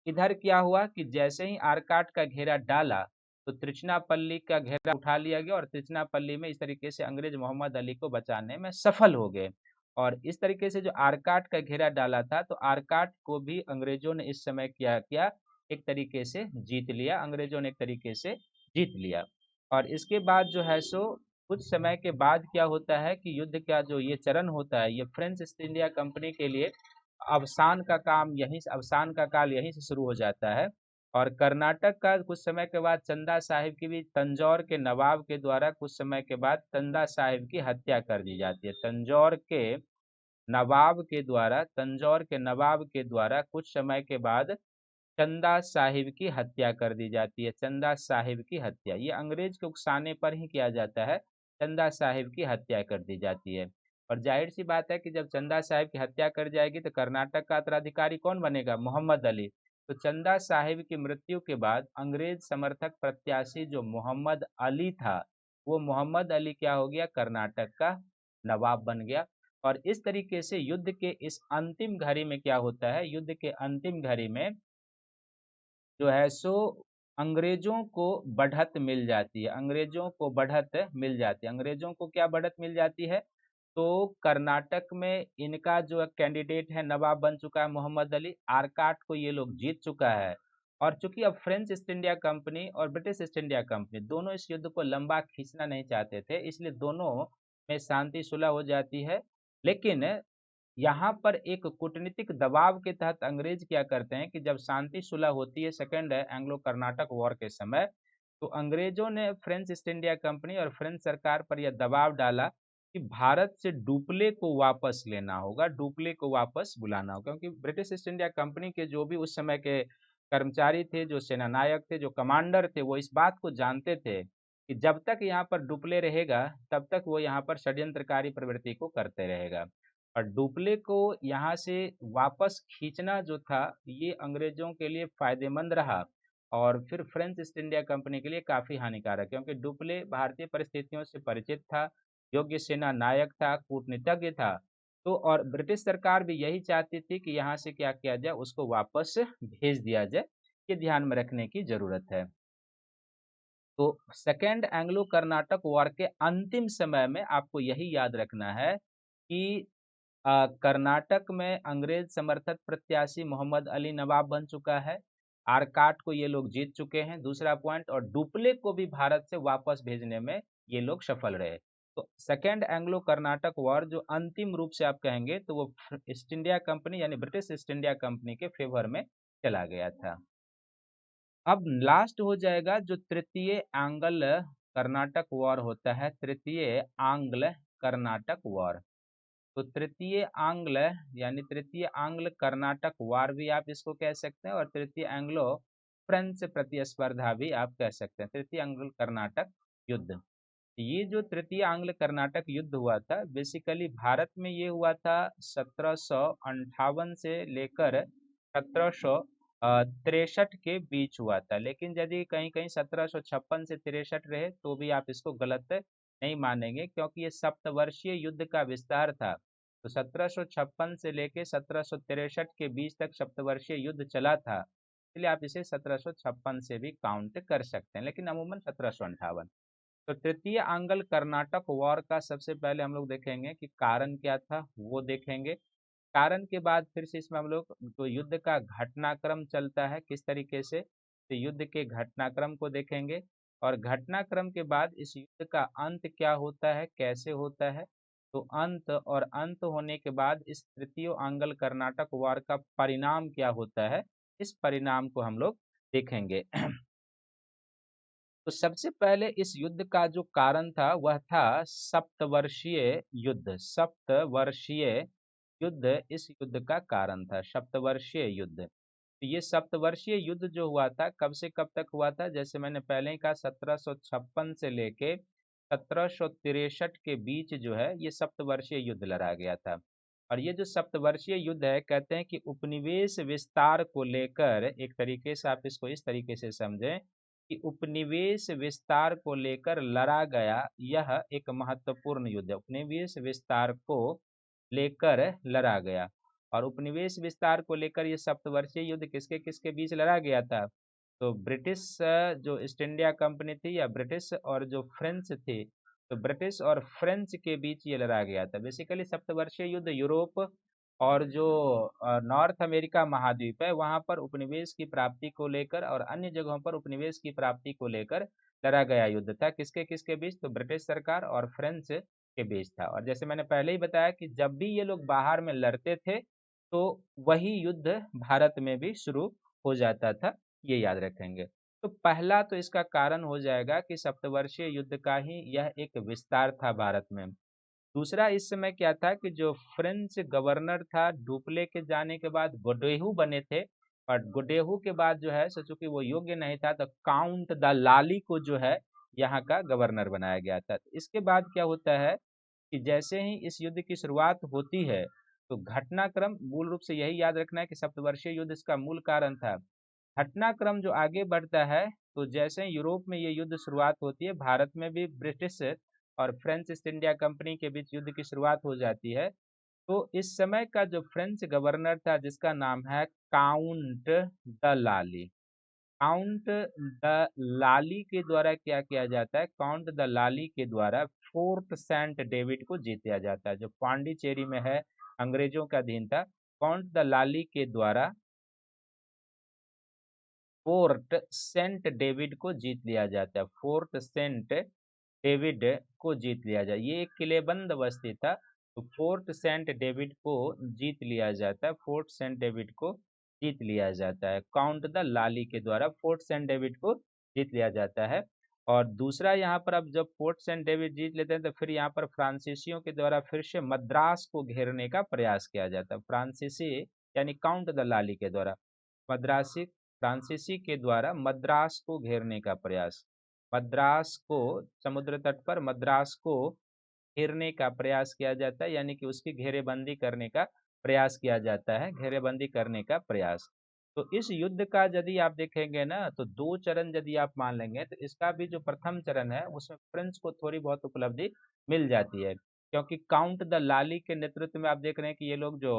इधर क्या हुआ कि जैसे ही आरकाट का घेरा डाला, तो त्रिचनापल्ली का घेरा उठा लिया गया और त्रिचनापल्ली में इस तरीके से अंग्रेज मोहम्मद अली को बचाने में सफल हो गए। और इस तरीके से जो आरकाट का घेरा डाला था, तो आरकाट को भी अंग्रेजों ने इस समय क्या किया, एक तरीके से जीत लिया, अंग्रेजों ने एक तरीके से जीत लिया। और इसके बाद जो है सो कुछ समय के बाद क्या होता है कि युद्ध का जो ये चरण होता है, ये फ्रेंच ईस्ट इंडिया कंपनी के लिए अवसान का काल यहीं से शुरू हो जाता है। और कर्नाटक का कुछ समय के बाद चंदा साहिब की भी तंजौर के नवाब के द्वारा कुछ समय के बाद चंदा साहिब की हत्या कर दी जाती है। तंजौर के नवाब के द्वारा कुछ समय के बाद चंदा साहिब की हत्या कर दी जाती है। चंदा साहिब की हत्या, ये अंग्रेज के उकसाने पर ही किया जाता है, चंदा साहिब की हत्या कर दी जाती है। और जाहिर सी बात है कि जब चंदा साहिब की हत्या कर जाएगी तो कर्नाटक का उत्तराधिकारी कौन बनेगा? मोहम्मद अली। तो चंदा साहिब की मृत्यु के बाद अंग्रेज समर्थक प्रत्याशी जो मोहम्मद अली था, वो मोहम्मद अली क्या हो गया? कर्नाटक का नवाब बन गया। और इस तरीके से युद्ध के इस अंतिम घड़ी में क्या होता है? युद्ध के अंतिम घड़ी में जो है सो अंग्रेजों को बढ़त मिल जाती है, अंग्रेजों को बढ़त मिल जाती है। अंग्रेजों को क्या बढ़त मिल जाती है? तो कर्नाटक में इनका जो कैंडिडेट है नवाब बन चुका है मोहम्मद अली, आरकाट को ये लोग जीत चुका है। और चूंकि अब फ्रेंच ईस्ट इंडिया कंपनी और ब्रिटिश ईस्ट इंडिया कंपनी दोनों इस युद्ध को लंबा खींचना नहीं चाहते थे, इसलिए दोनों में शांति सुलह हो जाती है। लेकिन यहाँ पर एक कूटनीतिक दबाव के तहत अंग्रेज क्या करते हैं कि जब शांति सुलह होती है सेकेंड एंग्लो कर्नाटक वॉर के समय, तो अंग्रेजों ने फ्रेंच ईस्ट इंडिया कंपनी और फ्रेंच सरकार पर यह दबाव डाला कि भारत से डुप्ले को वापस लेना होगा, डुप्ले को वापस बुलाना होगा। क्योंकि ब्रिटिश ईस्ट इंडिया कंपनी के जो भी उस समय के कर्मचारी थे, जो सेनानायक थे, जो कमांडर थे, वो इस बात को जानते थे कि जब तक यहाँ पर डुप्ले रहेगा तब तक वो यहाँ पर षड्यंत्रकारी प्रवृत्ति को करते रहेगा। और डुप्ले को यहाँ से वापस खींचना जो था, ये अंग्रेजों के लिए फायदेमंद रहा और फिर फ्रेंच ईस्ट इंडिया कंपनी के लिए काफ़ी हानिकारक, क्योंकि डुप्ले भारतीय परिस्थितियों से परिचित था, योग्य सेना नायक था, कूटनीतिज्ञ था। तो और ब्रिटिश सरकार भी यही चाहती थी कि यहाँ से क्या किया जाए, उसको वापस भेज दिया जाए। ये ध्यान में रखने की जरूरत है। तो सेकेंड एंग्लो कर्नाटक वॉर के अंतिम समय में आपको यही याद रखना है कि कर्नाटक में अंग्रेज समर्थक प्रत्याशी मोहम्मद अली नवाब बन चुका है, आरकाट को ये लोग जीत चुके हैं, दूसरा पॉइंट, और डुप्ले को भी भारत से वापस भेजने में ये लोग सफल रहे। तो सेकेंड एंग्लो कर्नाटक वॉर जो अंतिम रूप से आप कहेंगे तो वो ईस्ट इंडिया कंपनी यानी ब्रिटिश ईस्ट इंडिया कंपनी के फेवर में चला गया था। अब लास्ट हो जाएगा जो तृतीय आंग्ल कर्नाटक वॉर होता है, तृतीय आंग्ल कर्नाटक वॉर। तो तृतीय आंग्ल यानी तृतीय आंग्ल कर्नाटक वार भी आप इसको कह सकते हैं, और तृतीय एंग्लो फ्रेंच प्रतिस्पर्धा भी आप कह सकते हैं, तृतीय आंग्ल कर्नाटक युद्ध। ये जो तृतीय आंग्ल कर्नाटक युद्ध हुआ था, बेसिकली भारत में ये हुआ था 1758 से लेकर 1763 के बीच हुआ था। लेकिन यदि कहीं कहीं 1756 से 63 रहे तो भी आप इसको गलत नहीं मानेंगे, क्योंकि ये सप्तवर्षीय युद्ध का विस्तार था। तो 1756 से लेकर 1763 के बीच तक सप्तवर्षीय युद्ध चला था, इसलिए आप इसे 1756 से भी काउंट कर सकते हैं, लेकिन अमूमन 1758। तो तृतीय आंग्ल कर्नाटक वॉर का सबसे पहले हम लोग देखेंगे कि कारण क्या था, वो देखेंगे। कारण के बाद फिर से इसमें हम लोग तो युद्ध का घटनाक्रम चलता है किस तरीके से, तो युद्ध के घटनाक्रम को देखेंगे। और घटनाक्रम के बाद इस युद्ध का अंत क्या होता है, कैसे होता है। तो अंत और अंत होने के बाद इस तृतीय आंग्ल कर्नाटक वॉर का परिणाम क्या होता है, इस परिणाम को हम लोग देखेंगे। तो सबसे पहले इस युद्ध का जो कारण था वह था सप्तवर्षीय युद्ध, सप्तवर्षीय युद्ध इस युद्ध का कारण था, सप्तवर्षीय युद्ध। तो ये सप्तवर्षीय युद्ध जो हुआ था कब से कब तक हुआ था, जैसे मैंने पहले ही कहा 1756 से लेके 1763 के बीच जो है ये सप्तवर्षीय युद्ध लड़ा गया था। और ये जो सप्तवर्षीय युद्ध है, कहते हैं कि उपनिवेश विस्तार को लेकर, एक तरीके से आप इसको इस तरीके से समझें कि उपनिवेश विस्तार को लेकर लड़ा गया यह एक महत्वपूर्ण युद्ध है। उपनिवेश विस्तार को लेकर लड़ा गया, और उपनिवेश विस्तार को लेकर ये सप्तवर्षीय युद्ध किसके किसके बीच लड़ा गया था, तो ब्रिटिश जो ईस्ट इंडिया कंपनी थी या ब्रिटिश और जो फ्रेंच थी, तो ब्रिटिश और फ्रेंच के बीच ये लड़ा गया था। बेसिकली सप्तवर्षीय युद्ध यूरोप और जो नॉर्थ अमेरिका महाद्वीप है वहां पर उपनिवेश की प्राप्ति को लेकर और अन्य जगहों पर उपनिवेश की प्राप्ति को लेकर लड़ा गया युद्ध था। किसके किसके बीच, तो ब्रिटिश सरकार और फ्रेंच के बीच था। और जैसे मैंने पहले ही बताया कि जब भी ये लोग बाहर में लड़ते थे तो वही युद्ध भारत में भी शुरू हो जाता था, ये याद रखेंगे। तो पहला तो इसका कारण हो जाएगा कि सप्तवर्षीय युद्ध का ही यह एक विस्तार था भारत में। दूसरा इस समय क्या था कि जो फ्रेंच गवर्नर था डुप्ले के जाने के बाद गोडेहू बने थे, और गोडेहू के बाद जो है सो चूंकि वो योग्य नहीं था तो काउंट द लाली को जो है यहाँ का गवर्नर बनाया गया था। इसके बाद क्या होता है कि जैसे ही इस युद्ध की शुरुआत होती है तो घटनाक्रम मूल रूप से यही याद रखना है कि सप्तवर्षीय युद्ध इसका मूल कारण था। घटनाक्रम जो आगे बढ़ता है तो जैसे यूरोप में ये युद्ध शुरुआत होती है, भारत में भी ब्रिटिश और फ्रेंच ईस्ट इंडिया कंपनी के बीच युद्ध की शुरुआत हो जाती है। तो इस समय का जो फ्रेंच गवर्नर था जिसका नाम है Count de Lally, Count de Lally के द्वारा क्या किया जाता है, काउंट द लाली के द्वारा फोर्ट सेंट डेविड को जीत लिया जाता है, जो पांडिचेरी में है, अंग्रेजों का अधीन था। काउंट द लाली के द्वारा फोर्ट सेंट डेविड को जीत लिया जाता है, फोर्ट सेंट डेविड को जीत लिया जाए, ये एक किलेबंद बस्ती था। तो फोर्ट सेंट डेविड को जीत लिया जाता है, फोर्ट सेंट डेविड को जीत लिया जाता है, काउंट द लाली के द्वारा फोर्ट सेंट डेविड को जीत लिया जाता है। और दूसरा यहाँ पर अब जब फोर्ट सेंट डेविड जीत लेते हैं तो फिर यहाँ पर फ्रांसीसियों के द्वारा फिर से मद्रास को घेरने का प्रयास किया जाता है, फ्रांसीसी यानी काउंट द लाली के द्वारा मद्रासी फ्रांसीसी के द्वारा मद्रास को घेरने का प्रयास, मद्रास को समुद्र तट पर मद्रास को घेरने का प्रयास किया जाता है, यानी कि उसकी घेरेबंदी करने का प्रयास किया जाता है, घेरेबंदी करने का प्रयास। तो इस युद्ध का यदि आप देखेंगे ना तो दो चरण यदि आप मान लेंगे तो इसका भी जो प्रथम चरण है उसमें फ्रेंच को थोड़ी बहुत उपलब्धि मिल जाती है, क्योंकि काउंट द लाली के नेतृत्व में आप देख रहे हैं कि ये लोग जो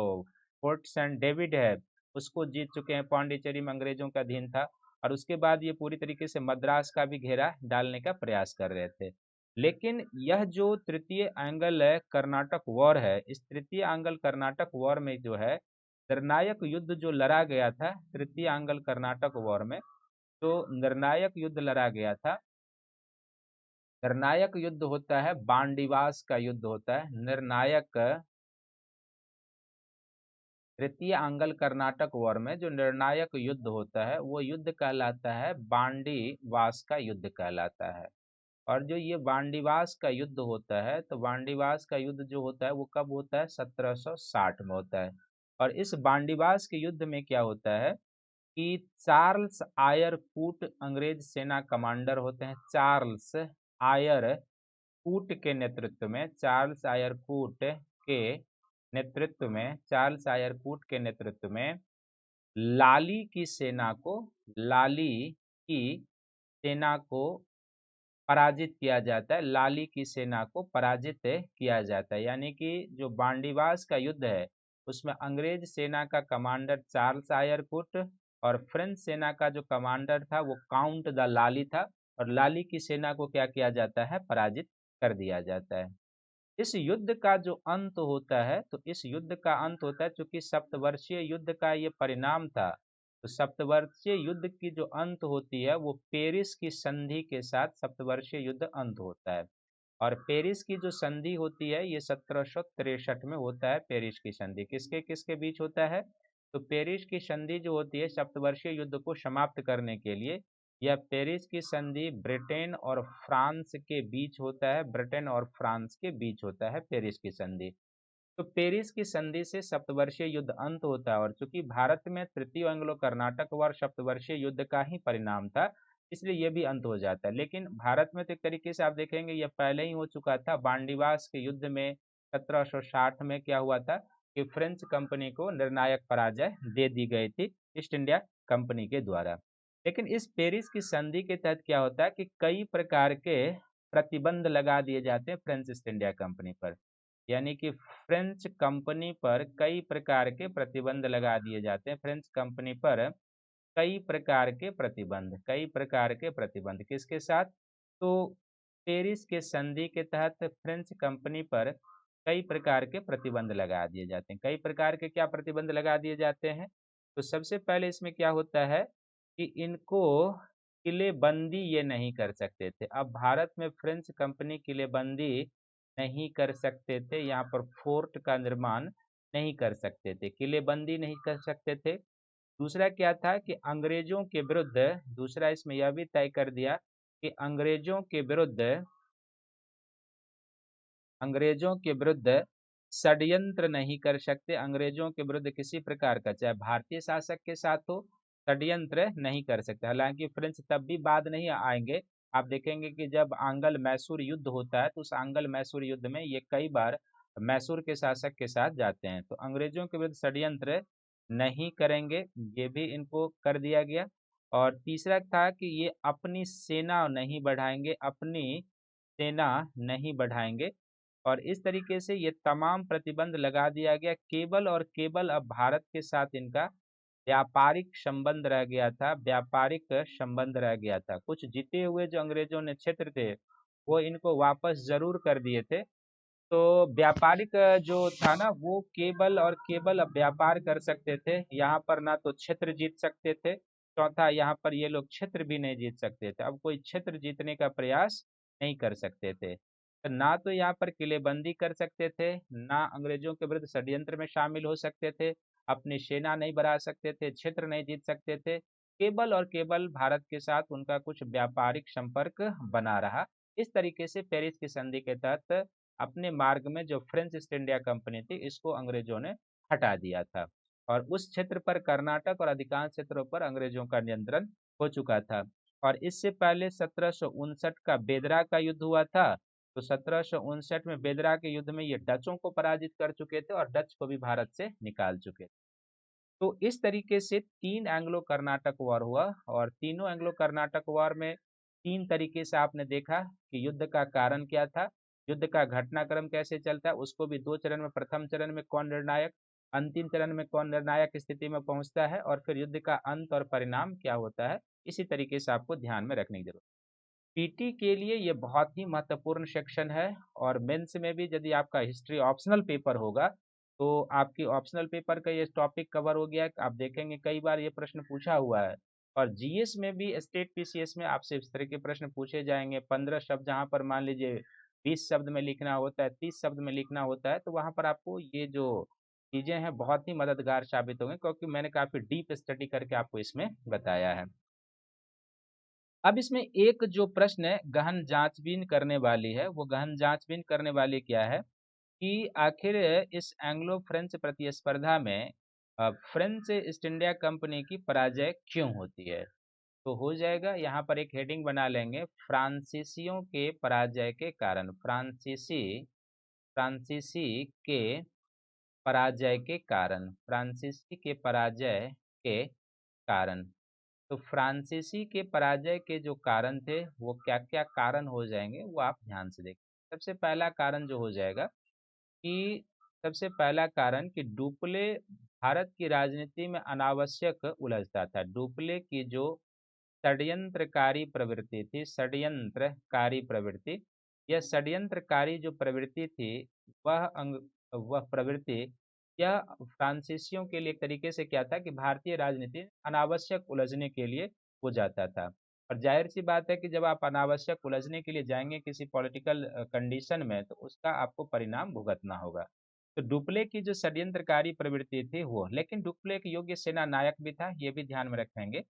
फोर्ट सेंट डेविड है उसको जीत चुके हैं, पांडिचेरी में अंग्रेजों का अधीन था, और उसके बाद ये पूरी तरीके से मद्रास का भी घेरा डालने का प्रयास कर रहे थे। लेकिन यह जो तृतीय एंगल है कर्नाटक वॉर है, इस तृतीय एंगल कर्नाटक वॉर में जो है निर्णायक युद्ध जो लड़ा गया था तृतीय एंगल कर्नाटक वॉर में, तो निर्णायक युद्ध लड़ा गया था, निर्णायक युद्ध होता है बांडीवास का युद्ध होता है, निर्णायक तृतीय एंगल कर्नाटक वॉर में जो निर्णायक युद्ध होता है वो युद्ध कहलाता है बांडीवास का युद्ध कहलाता है। और जो ये बांडीवास का युद्ध होता है तो बांडीवास का युद्ध जो होता है वो कब होता है, 1760 में होता है। और इस बांडीवास के युद्ध में क्या होता है कि चार्ल्स आयर कूट अंग्रेज सेना कमांडर होते हैं, चार्ल्स आयर कूट के नेतृत्व में, चार्ल्स आयर कूट के नेतृत्व में, चार्ल्स आयर कूट के नेतृत्व में लाली की सेना को, लाली की सेना को पराजित किया जाता है, लाली की सेना को पराजित किया जाता है। यानी कि जो बांडीवास का युद्ध है उसमें अंग्रेज सेना का कमांडर चार्ल्स आयरकुट और फ्रेंच सेना का जो कमांडर था वो काउंट द लाली था, और लाली की सेना को क्या किया जाता है, पराजित कर दिया जाता है। इस युद्ध का जो अंत होता है तो इस युद्ध का अंत होता है चूंकि सप्तवर्षीय युद्ध का ये परिणाम था, तो सप्तवर्षीय युद्ध की जो अंत होती है वो पेरिस की संधि के साथ सप्तवर्षीय युद्ध अंत होता है। और पेरिस की जो संधि होती है ये 1763 में होता है, पेरिस की संधि किसके किसके बीच होता है, तो पेरिस की संधि जो होती है सप्तवर्षीय युद्ध को समाप्त करने के लिए, यह पेरिस की संधि ब्रिटेन और फ्रांस के बीच होता है, ब्रिटेन और फ्रांस के बीच होता है पेरिस की संधि। तो पेरिस की संधि से सप्तवर्षीय युद्ध अंत होता है, और चूंकि भारत में तृतीय एंग्लो कर्नाटक वॉर सप्तवर्षीय युद्ध का ही परिणाम था इसलिए यह भी अंत हो जाता है। लेकिन भारत में तो एक तरीके से आप देखेंगे यह पहले ही हो चुका था, बांडीवास के युद्ध में 1760 में क्या हुआ था कि फ्रेंच कंपनी को निर्णायक पराजय दे दी गई थी ईस्ट इंडिया कंपनी के द्वारा। लेकिन इस पेरिस की संधि के तहत क्या होता है कि कई प्रकार के प्रतिबंध लगा दिए जाते हैं फ्रेंच ईस्ट इंडिया कंपनी पर, यानी कि फ्रेंच कंपनी पर कई प्रकार के प्रतिबंध लगा दिए जाते हैं, फ्रेंच कंपनी पर कई प्रकार के प्रतिबंध, कई प्रकार के प्रतिबंध किसके साथ, तो पेरिस के संधि के तहत फ्रेंच कंपनी पर कई प्रकार के प्रतिबंध लगा दिए जाते हैं। कई प्रकार के क्या प्रतिबंध लगा दिए जाते हैं, तो सबसे पहले इसमें क्या होता है कि इनको किलेबंदी ये नहीं कर सकते थे। अब भारत में फ्रेंच कंपनी किलेबंदी नहीं कर सकते थे, यहाँ पर फोर्ट का निर्माण नहीं कर सकते थे, किलेबंदी नहीं कर सकते थे। दूसरा क्या था कि अंग्रेजों के विरुद्ध, दूसरा इसमें यह भी तय कर दिया कि अंग्रेजों के विरुद्ध षड्यंत्र नहीं कर सकते, अंग्रेजों के विरुद्ध किसी प्रकार का चाहे भारतीय शासक के साथ हो षड्यंत्र नहीं कर सकते। हालांकि फ्रेंच तब भी बाद नहीं आएंगे आप देखेंगे कि जब आंग्ल मैसूर युद्ध होता है तो उस आंग्ल मैसूर युद्ध में ये कई बार मैसूर के शासक के साथ जाते हैं। तो अंग्रेजों के विरुद्ध षड्यंत्र नहीं करेंगे, ये भी इनको कर दिया गया। और तीसरा था कि ये अपनी सेना नहीं बढ़ाएंगे, अपनी सेना नहीं बढ़ाएंगे। और इस तरीके से ये तमाम प्रतिबंध लगा दिया गया। केवल और केवल अब भारत के साथ इनका व्यापारिक संबंध रह गया था, व्यापारिक संबंध रह गया था। कुछ जीते हुए जो अंग्रेजों ने क्षेत्र थे वो इनको वापस जरूर कर दिए थे। तो व्यापारिक जो था ना वो केवल और केवल अब व्यापार कर सकते थे, यहाँ पर ना तो क्षेत्र जीत सकते थे, चौथा यहाँ पर ये लोग क्षेत्र भी नहीं जीत सकते थे। अब कोई क्षेत्र जीतने का प्रयास नहीं कर सकते थे। तो ना तो यहाँ पर किलेबंदी कर सकते थे, ना अंग्रेजों के विरुद्ध षड्यंत्र में शामिल हो सकते थे, अपनी सेना नहीं बढ़ा सकते थे, क्षेत्र नहीं जीत सकते थे। केवल और केवल भारत के साथ उनका कुछ व्यापारिक संपर्क बना रहा। इस तरीके से पेरिस की संधि के तहत अपने मार्ग में जो फ्रेंच ईस्ट इंडिया कंपनी थी इसको अंग्रेजों ने हटा दिया था। और उस क्षेत्र पर कर्नाटक और अधिकांश क्षेत्रों पर अंग्रेजों का नियंत्रण हो चुका था। और इससे पहले 1759 का बेदरा का युद्ध हुआ था। तो 1759 में बेदरा के युद्ध में ये डचों को पराजित कर चुके थे और डच को भी भारत से निकाल चुके थे। तो इस तरीके से तीन एंग्लो कर्नाटक वॉर हुआ। और तीनों एंग्लो कर्नाटक वॉर में तीन तरीके से आपने देखा कि युद्ध का कारण क्या था, युद्ध का घटनाक्रम कैसे चलता है, उसको भी दो चरण में, प्रथम चरण में कौन निर्णायक, अंतिम चरण में कौन निर्णायक स्थिति में पहुंचता है, और फिर युद्ध का अंत और परिणाम क्या होता है। इसी तरीके से आपको ध्यान में रखने की जरूरत। पीटी के लिए ये बहुत ही महत्वपूर्ण सेक्शन है। और मेंस में भी यदि आपका हिस्ट्री ऑप्शनल पेपर होगा तो आपकी ऑप्शनल पेपर का ये टॉपिक कवर हो गया। आप देखेंगे कई बार ये प्रश्न पूछा हुआ है। और जीएस में भी, स्टेट पीसीएस में आपसे इस तरह के प्रश्न पूछे जाएंगे। 15 शब्द जहाँ पर मान लीजिए 20 शब्द में लिखना होता है, 30 शब्द में लिखना होता है, तो वहाँ पर आपको ये जो चीजें हैं बहुत ही मददगार साबित होंगे, क्योंकि मैंने काफी डीप स्टडी करके आपको इसमें बताया है। अब इसमें एक जो प्रश्न है गहन जांचबीन करने वाली है, वो गहन जांचबीन करने वाली क्या है कि आखिर इस एंग्लो फ्रेंच प्रतिस्पर्धा में फ्रेंच ईस्ट इंडिया कंपनी की पराजय क्यों होती है। तो हो जाएगा, यहाँ पर एक हेडिंग बना लेंगे, फ्रांसीसियों के पराजय के कारण। फ्रांसीसी के पराजय के कारण, फ्रांसीसी के पराजय के कारण। तो फ्रांसीसी के पराजय के जो कारण थे वो क्या क्या कारण हो जाएंगे वो आप ध्यान से देखें। सबसे पहला कारण जो हो जाएगा कि सबसे पहला कारण कि डुप्ले भारत की राजनीति में अनावश्यक उलझता था। डुप्ले की जो षड्यंत्रकारी प्रवृत्ति थी, षड्यंत्रकारी प्रवृत्ति, यह षड्यंत्रकारी जो प्रवृत्ति थी वह प्रवृत्ति, यह फ्रांसीसियों के लिए एक तरीके से क्या था कि भारतीय राजनीति में अनावश्यक उलझने के लिए हो जाता था। और जाहिर सी बात है कि जब आप अनावश्यक उलझने के लिए जाएंगे किसी पॉलिटिकल कंडीशन में तो उसका आपको परिणाम भुगतना होगा। तो डुप्ले की जो षड्यंत्रकारी प्रवृत्ति थी वो, लेकिन डुप्ले एक योग्य सेना नायक भी था, ये भी ध्यान में रखेंगे।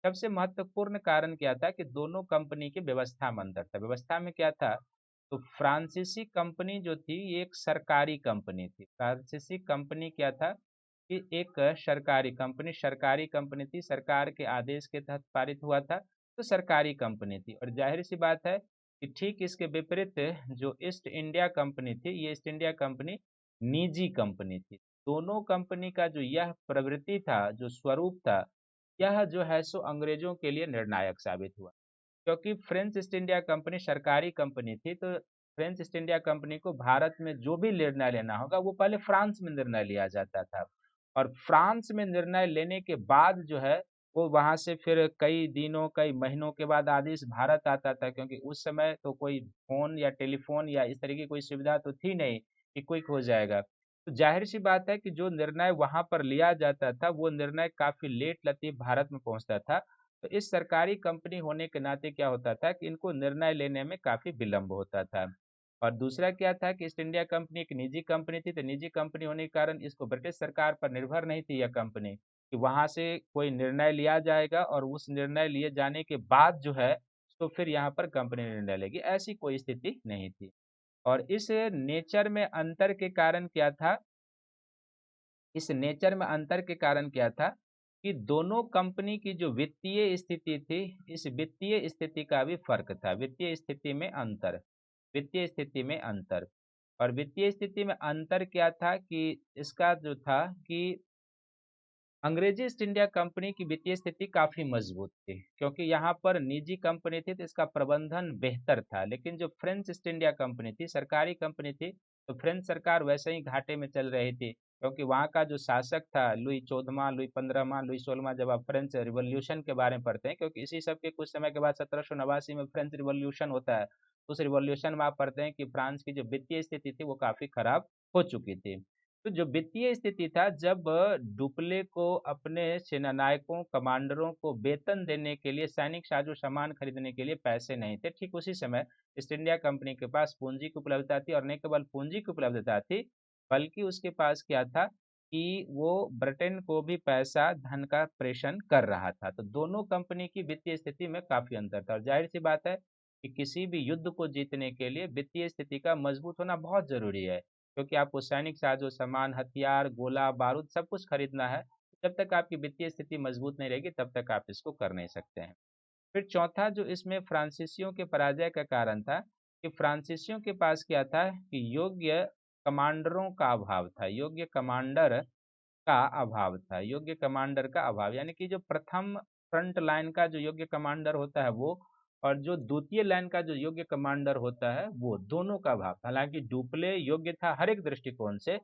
सबसे महत्वपूर्ण कारण क्या था कि दोनों कंपनी की व्यवस्था में अंतर था। व्यवस्था में क्या था, तो फ्रांसीसी कंपनी जो थी ये एक सरकारी कंपनी थी। फ्रांसीसी कंपनी क्या था कि एक सरकारी कंपनी थी, सरकार के आदेश के तहत पारित हुआ था, तो सरकारी कंपनी थी। और जाहिर सी बात है कि ठीक इसके विपरीत जो ईस्ट इंडिया कंपनी थी, ये ईस्ट इंडिया कंपनी निजी कंपनी थी। दोनों कंपनी का जो यह प्रवृत्ति था, जो स्वरूप था, यह जो है सो अंग्रेजों के लिए निर्णायक साबित हुआ। क्योंकि फ्रेंच ईस्ट इंडिया कंपनी सरकारी कंपनी थी, तो फ्रेंच ईस्ट इंडिया कंपनी को भारत में जो भी निर्णय लेना होगा वो पहले फ्रांस में निर्णय लिया जाता था। और फ्रांस में निर्णय लेने के बाद जो है वो वहां से फिर कई दिनों कई महीनों के बाद आदेश भारत आता था, क्योंकि उस समय तो कोई फोन या टेलीफोन या इस तरह की कोई सुविधा तो थी नहीं कि क्विक हो जाएगा। तो जाहिर सी बात है कि जो निर्णय वहां पर लिया जाता था वो निर्णय काफी लेट लतीफ भारत में पहुंचता था। तो इस सरकारी कंपनी होने के नाते क्या होता था कि इनको निर्णय लेने में काफी विलंब होता था। और दूसरा क्या था कि ईस्ट इंडिया कंपनी एक निजी कंपनी थी, तो निजी कंपनी होने के कारण इसको ब्रिटिश सरकार पर निर्भर नहीं थी यह कंपनी कि वहां से कोई निर्णय लिया जाएगा और उस निर्णय लिए जाने के बाद जो है तो फिर यहाँ पर कंपनी निर्णय लेगी, ऐसी कोई स्थिति नहीं थी। और इस नेचर में अंतर के कारण क्या था, इस नेचर में अंतर के कारण क्या था कि दोनों कंपनी की जो वित्तीय स्थिति थी, इस वित्तीय स्थिति का भी फर्क था। वित्तीय स्थिति में अंतर। और वित्तीय स्थिति में अंतर क्या था कि इसका जो था कि अंग्रेजी ईस्ट इंडिया कंपनी की वित्तीय स्थिति काफी मजबूत थी, क्योंकि यहाँ पर निजी कंपनी थी तो इसका प्रबंधन बेहतर था। लेकिन जो फ्रेंच ईस्ट इंडिया कंपनी थी, सरकारी कंपनी थी, तो फ्रेंच सरकार वैसे ही घाटे में चल रही थी, क्योंकि वहाँ का जो शासक था लुई 14वां, लुई 15वां, लुई 16वां, जब आप फ्रेंच रिवॉल्यूशन के बारे में पढ़ते हैं, क्योंकि इसी सब के कुछ समय के बाद 1789 में फ्रेंच रिवॉल्यूशन होता है, उस रिवॉल्यूशन में आप पढ़ते हैं कि फ्रांस की जो वित्तीय स्थिति थी वो काफी खराब हो चुकी थी। तो जो वित्तीय स्थिति था, जब डुप्ले को अपने सेनानायकों कमांडरों को वेतन देने के लिए, सैनिक साजो सामान खरीदने के लिए पैसे नहीं थे, ठीक उसी समय ईस्ट इंडिया कंपनी के पास पूंजी की उपलब्धता थी। और न केवल पूंजी की उपलब्धता थी, बल्कि उसके पास क्या था कि वो ब्रिटेन को भी पैसा धन का प्रेषण कर रहा था। तो दोनों कंपनी की वित्तीय स्थिति में काफी अंतर था। और जाहिर सी बात है कि किसी भी युद्ध को जीतने के लिए वित्तीय स्थिति का मजबूत होना बहुत जरूरी है, क्योंकि आपको सैनिक साजो सामान, हथियार, गोला बारूद सब कुछ खरीदना है। जब तक आपकी वित्तीय स्थिति मजबूत नहीं रहेगी तब तक आप इसको कर नहीं सकते हैं। फिर चौथा जो इसमें फ्रांसीसियों के पराजय का कारण था, कि फ्रांसीसियों के पास क्या था कि योग्य कमांडरों का अभाव था, योग्य कमांडर का अभाव, यानी कि जो प्रथम फ्रंट लाइन का जो योग्य कमांडर होता है वो, और जो द्वितीय लाइन का जो योग्य कमांडर होता है वो, दोनों का अभाव। हालांकि डुप्ले योग्य था हर एक दृष्टिकोण से,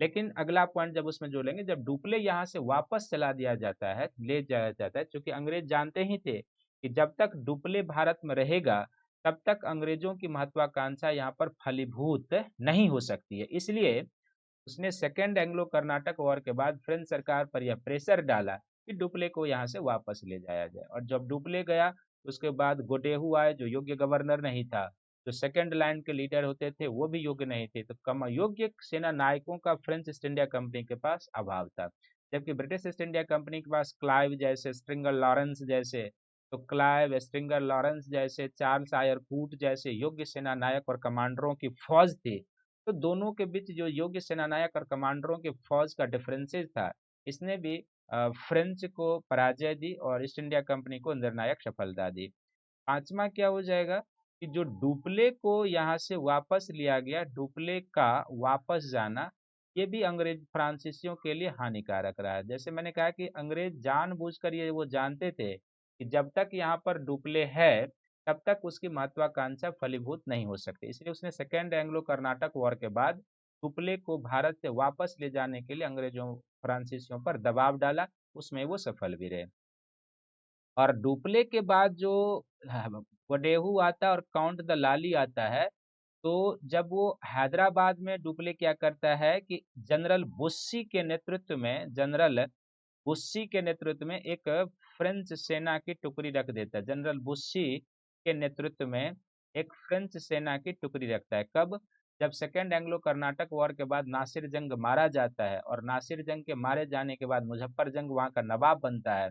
लेकिन अगला पॉइंट जब उसमें जोड़ेंगे, जब डुप्ले यहाँ से वापस चला दिया जाता है, ले जाया जाता है, क्योंकि अंग्रेज जानते ही थे कि जब तक डुप्ले भारत में रहेगा तब तक अंग्रेजों की महत्वाकांक्षा यहाँ पर फलीभूत नहीं हो सकती है। इसलिए उसने सेकेंड एंग्लो कर्नाटक वॉर के बाद फ्रेंच सरकार पर यह प्रेशर डाला कि डुप्ले को यहाँ से वापस ले जाया जाए। और जब डुप्ले गया, उसके बाद गोडेहू आए, जो योग्य गवर्नर नहीं था, जो सेकेंड लाइन के लीडर होते थे वो भी योग्य नहीं थे, तो कम योग्य सेना नायकों का फ्रेंच ईस्ट इंडिया कंपनी के पास अभाव था। जबकि ब्रिटिश ईस्ट इंडिया कंपनी के पास क्लाइव जैसे, स्ट्रिंगर लॉरेंस जैसे, तो क्लाइव, स्ट्रिंगर लॉरेंस जैसे, चार्ल्स आयर कूट जैसे योग्य सेना नायक और कमांडरों की फौज थी। तो दोनों के बीच जो योग्य सेनानायक और कमांडरों के फौज का डिफरेंसेस था, इसने भी फ्रेंच को पराजय दी और ईस्ट इंडिया कंपनी को निर्णायक सफलता दी। पांचवा क्या हो जाएगा कि जो डुप्ले को यहाँ से वापस लिया गया, डुप्ले का वापस जाना, ये भी अंग्रेज फ्रांसीसियों के लिए हानिकारक रहा। जैसे मैंने कहा कि अंग्रेज जानबूझकर, ये वो जानते थे कि जब तक यहाँ पर डुप्ले है तब तक उसकी महत्वाकांक्षा फलीभूत नहीं हो सकती, इसलिए उसने सेकेंड एंग्लो कर्नाटक वॉर के बाद डुप्ले को भारत से वापस ले जाने के लिए अंग्रेजों फ्रांसीसियों पर दबाव डाला। उसमें वो सफल भी रहे। और डुप्ले के बाद जो वडेहू आता है और काउंट द लाली आता है, तो जब वो हैदराबाद में, डुप्ले क्या करता है कि जनरल बुस्सी के नेतृत्व में एक फ्रेंच सेना की टुकड़ी रख देता है। जनरल बुस्सी के नेतृत्व में एक फ्रेंच सेना की टुकड़ी रखता है। कब? जब सेकेंड एंग्लो कर्नाटक वॉर के बाद नासिर जंग मारा जाता है, और नासिर जंग के मारे जाने के बाद मुजफ्फर जंग वहाँ का नवाब बनता है।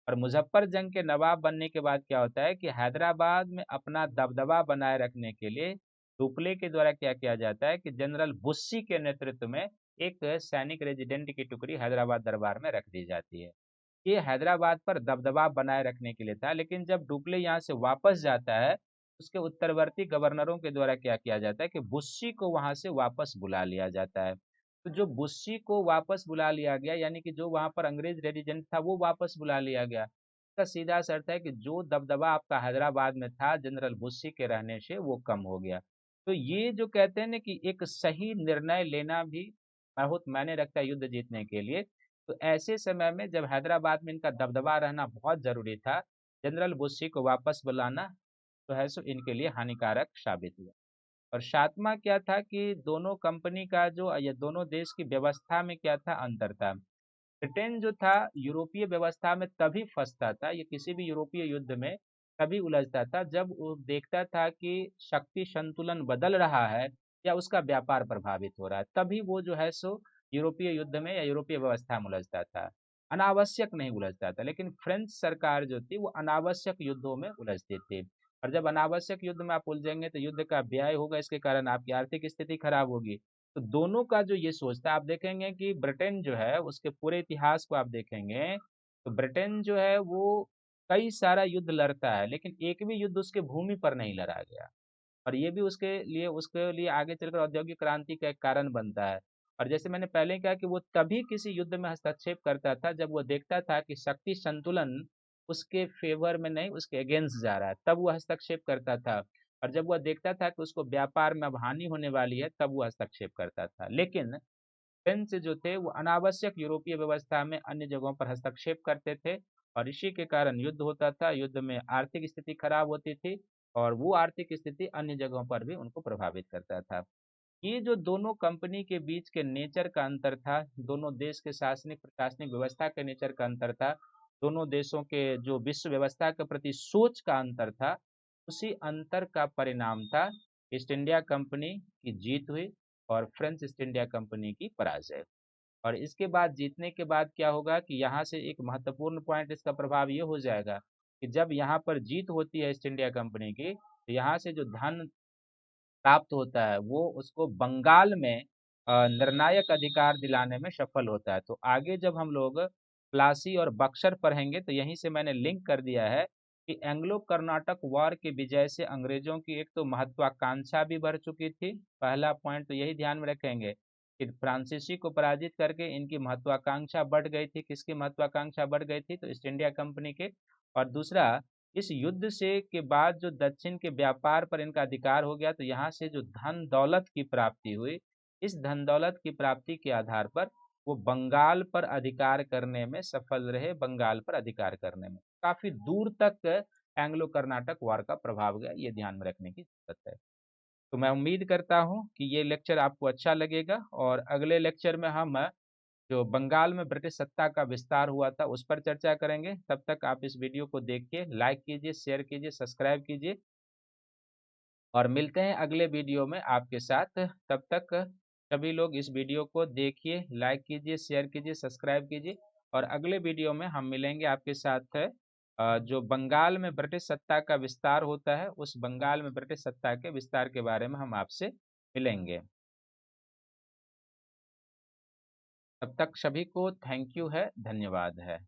और मुजफ्फर जंग के नवाब बनने के बाद क्या होता है कि हैदराबाद में अपना दबदबा बनाए रखने के लिए डुप्ले के द्वारा क्या किया जाता है कि जनरल बुस्सी के नेतृत्व में एक सैनिक रेजिडेंट की टुकड़ी हैदराबाद दरबार में रख दी जाती है। ये हैदराबाद पर दबदबा बनाए रखने के लिए था। लेकिन जब डुप्ले यहाँ से वापस जाता है, उसके उत्तरवर्ती गवर्नरों के द्वारा क्या किया जाता है कि बुस्सी को वहां से वापस बुला लिया जाता है। तो जो बुस्सी को वापस बुला लिया गया, यानी कि जो वहां पर अंग्रेज रेजिडेंट था वो वापस बुला लिया गया, इसका सीधा सा अर्थ है कि जो दबदबा आपका हैदराबाद में था जनरल बुस्सी के रहने से, वो कम हो गया। तो ये जो कहते हैं ना कि एक सही निर्णय लेना भी बहुत मायने रखता है युद्ध जीतने के लिए। तो ऐसे समय में जब हैदराबाद में इनका दबदबा रहना बहुत जरूरी था, जनरल बुस्सी को वापस बुलाना तो है सो इनके लिए हानिकारक साबित हुआ। और सातवां क्या था कि दोनों कंपनी का जो, ये दोनों देश की व्यवस्था में क्या था, अंतर था। ब्रिटेन जो था यूरोपीय व्यवस्था में तभी फंसता था, ये किसी भी यूरोपीय युद्ध में तभी उलझता था जब वो देखता था कि शक्ति संतुलन बदल रहा है या उसका व्यापार प्रभावित हो रहा है, तभी वो जो है सो यूरोपीय युद्ध में या यूरोपीय व्यवस्था में उलझता था, अनावश्यक नहीं उलझता था। लेकिन फ्रेंच सरकार जो थी वो अनावश्यक युद्धों में उलझती थी। और जब अनावश्यक युद्ध में आप उलझेंगे तो युद्ध का व्यय होगा, इसके कारण आपकी आर्थिक स्थिति खराब होगी। तो दोनों का जो ये सोच था, आप देखेंगे कि ब्रिटेन जो है उसके पूरे इतिहास को आप देखेंगे तो ब्रिटेन जो है वो कई सारा युद्ध लड़ता है, लेकिन एक भी युद्ध उसके भूमि पर नहीं लड़ा गया। और ये भी उसके लिए आगे चलकर औद्योगिक क्रांति का एक कारण बनता है। और जैसे मैंने पहले कहा कि वो तभी किसी युद्ध में हस्तक्षेप करता था जब वो देखता था कि शक्ति संतुलन उसके फेवर में नहीं, उसके अगेंस्ट जा रहा है, तब वो हस्तक्षेप करता था। और जब वह देखता था कि उसको व्यापार में अब हानि होने वाली है, तब वो हस्तक्षेप करता था। लेकिन फ्रेंच जो थे वो अनावश्यक यूरोपीय व्यवस्था में अन्य जगहों पर हस्तक्षेप करते थे, और इसी के कारण युद्ध होता था। युद्ध में आर्थिक स्थिति खराब होती थी, और वो आर्थिक स्थिति अन्य जगहों पर भी उनको प्रभावित करता था। ये जो दोनों कंपनी के बीच के नेचर का अंतर था, दोनों देश के शासनिक प्रशासनिक व्यवस्था के नेचर का अंतर था, दोनों देशों के जो विश्व व्यवस्था के प्रति सोच का अंतर था, उसी अंतर का परिणाम था ईस्ट इंडिया कंपनी की जीत हुई और फ्रेंच ईस्ट इंडिया कंपनी की पराजय। और इसके बाद जीतने के बाद क्या होगा कि यहाँ से एक महत्वपूर्ण पॉइंट, इसका प्रभाव ये हो जाएगा कि जब यहाँ पर जीत होती है ईस्ट इंडिया कंपनी की, तो यहाँ से जो धन प्राप्त होता है वो उसको बंगाल में निर्णायक अधिकार दिलाने में सफल होता है। तो आगे जब हम लोग प्लासी और बक्सर पढ़ेंगे तो यहीं से मैंने लिंक कर दिया है कि एंग्लो कर्नाटक वॉर की विजय से अंग्रेजों की एक तो महत्वाकांक्षा भी बढ़ चुकी थी। पहला पॉइंट तो यही ध्यान में रखेंगे कि फ्रांसीसी को पराजित करके इनकी महत्वाकांक्षा बढ़ गई थी। किसकी महत्वाकांक्षा बढ़ गई थी? तो ईस्ट इंडिया कंपनी के। और दूसरा, इस युद्ध से के बाद जो दक्षिण के व्यापार पर इनका अधिकार हो गया, तो यहाँ से जो धन दौलत की प्राप्ति हुई, इस धन दौलत की प्राप्ति के आधार पर वो बंगाल पर अधिकार करने में सफल रहे। बंगाल पर अधिकार करने में काफी दूर तक एंग्लो कर्नाटक वार का प्रभाव गया, ये ध्यान में रखने की जरूरत है। तो मैं उम्मीद करता हूँ कि ये लेक्चर आपको अच्छा लगेगा, और अगले लेक्चर में हम जो बंगाल में ब्रिटिश सत्ता का विस्तार हुआ था उस पर चर्चा करेंगे। तब तक आप इस वीडियो को देखिए, लाइक कीजिए, शेयर कीजिए, सब्सक्राइब कीजिए, और मिलते हैं अगले वीडियो में आपके साथ। तब तक सभी लोग इस वीडियो को देखिए, लाइक कीजिए, शेयर कीजिए, सब्सक्राइब कीजिए, और अगले वीडियो में हम मिलेंगे आपके साथ जो बंगाल में ब्रिटिश सत्ता का विस्तार होता है, उस बंगाल में ब्रिटिश सत्ता के विस्तार के बारे में हम आपसे मिलेंगे। तब तक सभी को थैंक यू है, धन्यवाद है।